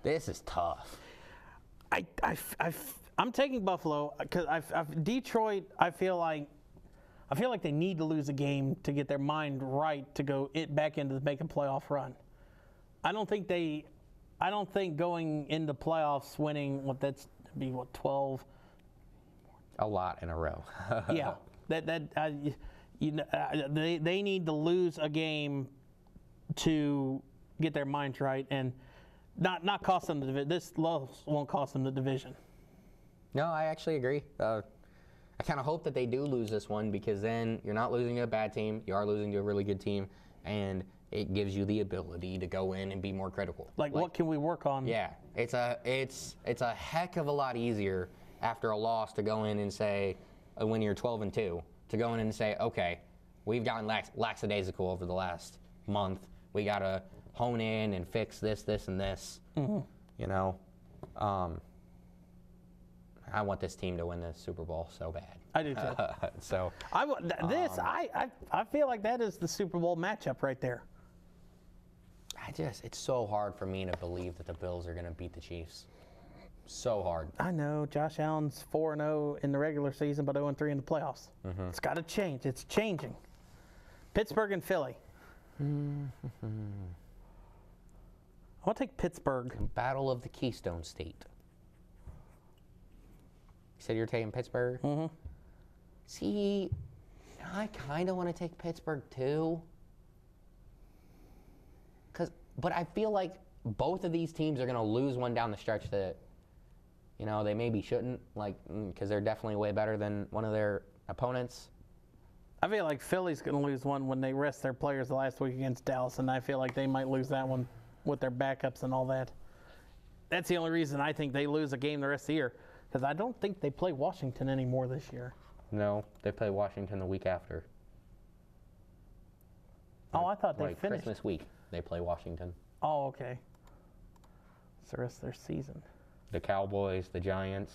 This is tough. I'm taking Buffalo because Detroit. I feel like they need to lose a game to get their mind right to go back into the making playoff run. I don't think going into playoffs winning 12. A lot in a row. Yeah, they need to lose a game to get their minds right and not cost them the division. This loss won't cost them the division. No, I actually agree. I kind of hope that they do lose this one because then you're not losing to a bad team. You are losing to a really good team. And it gives you the ability to go in and be more critical. Like what can we work on? Yeah, it's a heck of a lot easier after a loss to go in and say, when you're 12-2, to go in and say, okay, we've gotten lackadaisical over the last month. We got to hone in and fix this, and this. Mm-hmm. You know, I want this team to win the Super Bowl so bad. I do too. So I feel like that is the Super Bowl matchup right there. it's so hard for me to believe that the Bills are going to beat the Chiefs. So hard. I know Josh Allen's 4-0 in the regular season, but 0-3 in the playoffs. Mm-hmm. It's got to change. It's changing. Pittsburgh and Philly. Mm-hmm. I want to take Pittsburgh. Battle of the Keystone State. You said you're taking Pittsburgh? Mm-hmm. See, I kind of want to take Pittsburgh too. But I feel like both of these teams are going to lose one down the stretch that, you know, they maybe shouldn't, like, because they're definitely way better than one of their opponents. I feel like Philly's going to lose one when they rest their players the last week against Dallas, and I feel like they might lose that one with their backups and all that. That's the only reason I think they lose a game the rest of the year, because I don't think they play Washington anymore this year. No, they play Washington the week after. Oh, I thought they like finished. Christmas week, they play Washington. Oh, okay. It's the rest of their season. The Cowboys, the Giants.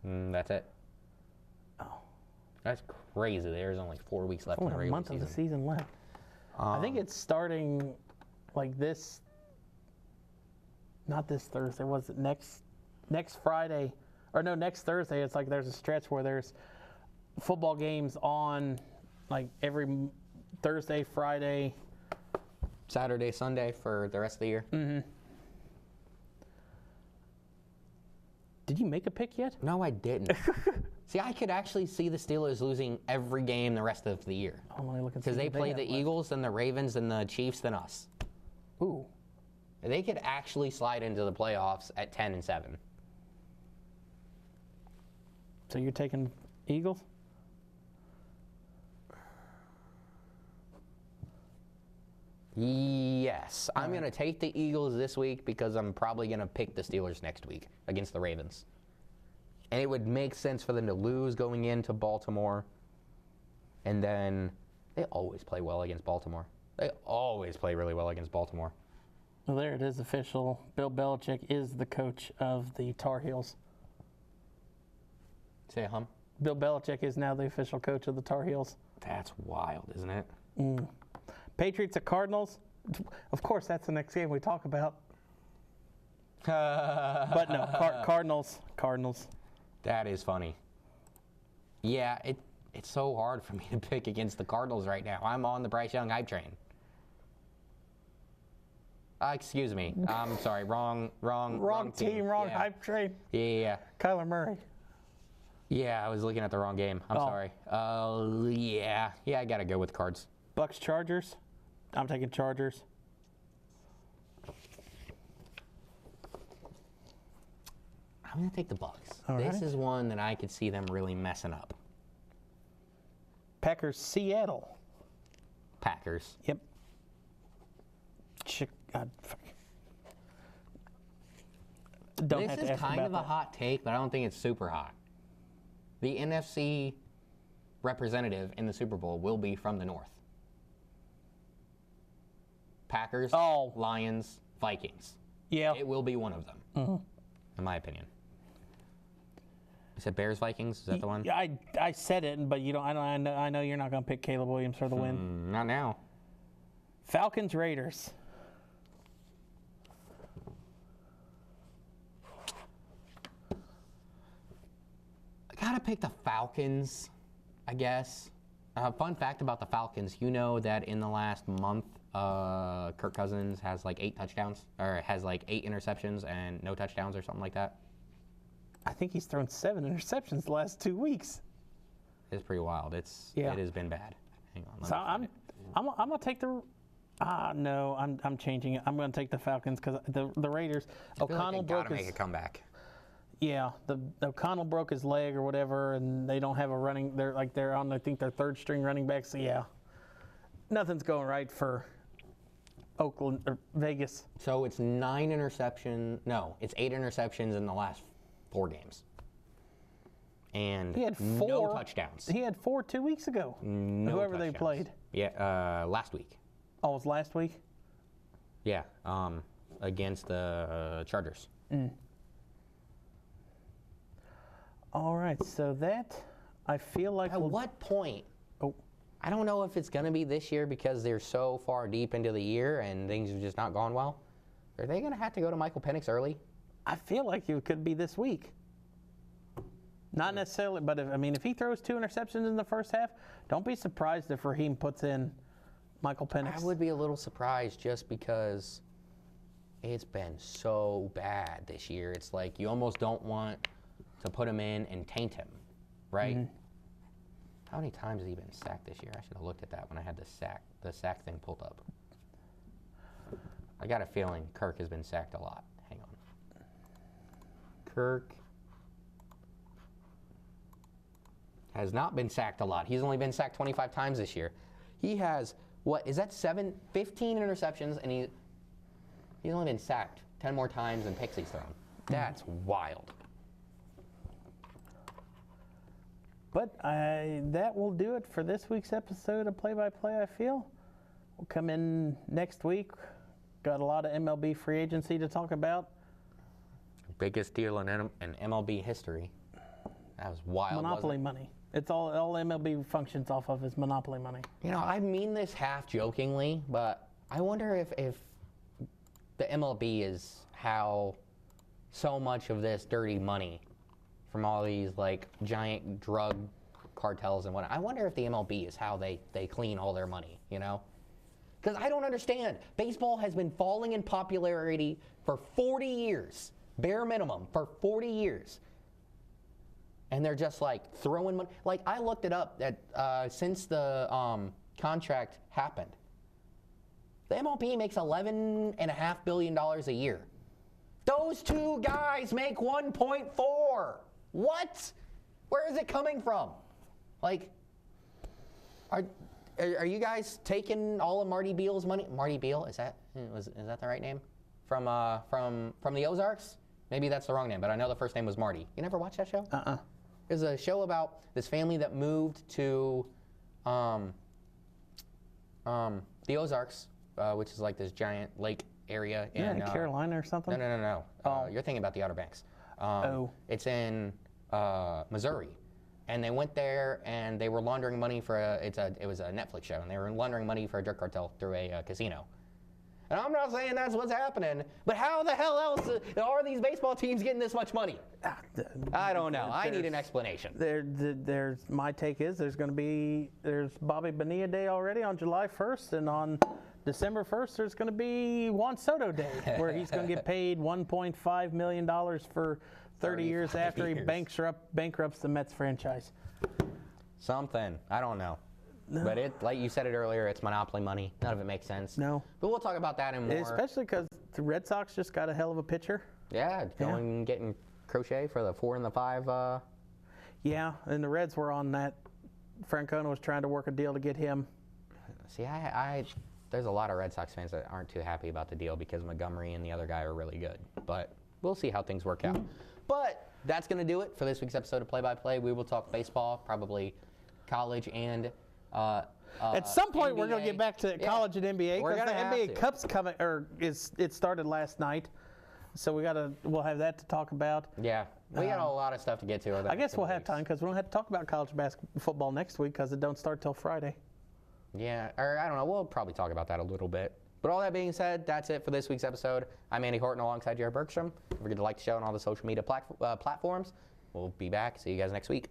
That's it. Oh. That's crazy. There's only 4 weeks left in the Only a regular month season. of the season left. I think it's starting like this. Not this Thursday. Was it next Friday? Or no, next Thursday. It's like there's a stretch where there's football games on like every Thursday, Friday, Saturday, Sunday for the rest of the year. Mm-hmm. Did you make a pick yet? No, I didn't. See, I could actually see the Steelers losing every game the rest of the year. Oh, let me look and see Because they what play have the left. Eagles, then the Ravens, then the Chiefs, then us. Ooh. They could actually slide into the playoffs at 10-7. So you're taking Eagles? Yes. I'm going to take the Eagles this week because I'm probably going to pick the Steelers next week against the Ravens. And it would make sense for them to lose going into Baltimore. And then they always play well against Baltimore. They always play really well against Baltimore. Well, there it is, official. Bill Belichick is the coach of the Tar Heels. Say a hum. Bill Belichick is now the official coach of the Tar Heels. That's wild, isn't it? Patriots at Cardinals. Of course, that's the next game we talk about. But no, Cardinals. That is funny. Yeah, it's so hard for me to pick against the Cardinals right now. I'm on the Bryce Young hype train. Excuse me. I'm sorry. Wrong team, wrong Yeah. hype train. Yeah. Kyler Murray. Yeah, I was looking at the wrong game. I'm Oh. sorry. Yeah. Yeah, I got to go with Cards. Bucks Chargers. I'm taking Chargers. I'm going to take the Bucks. All This right. is one that I could see them really messing up. Packers Seattle. Packers. Yep. Don't This have to is ask kind about of a that. hot take, but I don't think it's super hot. The NFC representative in the Super Bowl will be from the North. Packers, Oh. Lions, Vikings. Yeah. It will be one of them, in my opinion. You said Bears, Vikings? Is that the one? Yeah, I said it, but you don't. I know you're not going to pick Caleb Williams for the win. Not now. Falcons Raiders. I gotta pick the Falcons, I guess. Fun fact about the Falcons, you know that in the last month, Kirk Cousins has like 8 touchdowns, or has like 8 interceptions and no touchdowns or something like that. I think he's thrown 7 interceptions the last 2 weeks. It's pretty wild. It has been bad. Hang on. So I'm gonna take the. No, I'm changing it. I'm gonna take the Falcons because the Raiders. I feel like O'Connell they gotta broke make his. a comeback. Yeah, the O'Connell broke his leg or whatever, and they don't have a running. They're on I think their 3rd string running back. So yeah, nothing's going right for Oakland or Vegas. So it's 9 interceptions. No, it's 8 interceptions in the last 4 games. And He had 4 no touchdowns. He had 4 2 weeks ago. No Whoever they touchdowns. played. Yeah, last week. Oh, it was last week? Yeah, against the Chargers. All right, so that I feel like At what point? Oh. I don't know if it's going to be this year because they're so far deep into the year and things have just not gone well. Are they going to have to go to Michael Penix early? I feel like it could be this week. Not necessarily, but if he throws 2 interceptions in the first half, don't be surprised if Raheem puts in Michael Penix. I would be a little surprised just because it's been so bad this year. It's like you almost don't want to put him in and taint him, right? Mm-hmm. How many times has he been sacked this year? I should have looked at that when I had the sack thing pulled up. I got a feeling Kirk has been sacked a lot. Hang on. Kirk has not been sacked a lot. He's only been sacked 25 times this year. He has, 15 interceptions, and he's only been sacked 10 more times than picks he's thrown. That's wild. But that will do it for this week's episode of Play by Play, I feel. We'll come in next week. Got a lot of MLB free agency to talk about. Biggest deal in MLB history. That was wild. Monopoly money. It's all MLB functions off of is monopoly money. You know, I mean this half jokingly, but I wonder if the MLB is how so much of this dirty money from all these like giant drug cartels and whatnot. I wonder if the MLB is how they clean all their money, you know? Because I don't understand. Baseball has been falling in popularity for 40 years, bare minimum, for 40 years. And they're just like throwing money. Like I looked it up that since the contract happened, the MLB makes $11.5 billion a year. Those 2 guys make 1.4. What? Where is it coming from? Like, are you guys taking all of Marty Beal's money? Marty Beal, is that the right name? From the Ozarks? Maybe that's the wrong name, but I know the first name was Marty. You never watched that show? It was a show about this family that moved to the Ozarks, which is like this giant lake area in Carolina or something? No. Oh. You're thinking about the Outer Banks. Oh. It's in Missouri. And they went there and they were laundering money for it was a Netflix show, and they were laundering money for a drug cartel through a casino. And I'm not saying that's what's happening, but how the hell else are these baseball teams getting this much money? I don't know. I need an explanation. There's my take is there's Bobby Bonilla Day already on July 1st, and on December 1st there's going to be Juan Soto Day, where he's going to get paid $1.5 million for 30 years after he bankrupts the Mets franchise. Something. I don't know. No. But like you said it earlier, it's monopoly money. None of it makes sense. No. But we'll talk about that in more. Especially because the Red Sox just got a hell of a pitcher. Yeah, getting Crochet for the 4 and the 5. Yeah, and the Reds were on that. Francona was trying to work a deal to get him. See, there's a lot of Red Sox fans that aren't too happy about the deal because Montgomery and the other guy are really good. But we'll see how things work out. But that's going to do it for this week's episode of Play by Play. We will talk baseball, probably college and at some point, NBA. we're going to get back to college and NBA because the NBA to. Cup's coming, it started last night, so we'll have that to talk about. Yeah, we got a lot of stuff to get to. I guess we'll have time because we don't have to talk about college football next week because it don't start till Friday. Yeah, or I don't know. We'll probably talk about that a little bit. But all that being said, that's it for this week's episode. I'm Andy Horton alongside Jared Bergstrom. Don't forget to like the show on all the social media platforms. We'll be back. See you guys next week.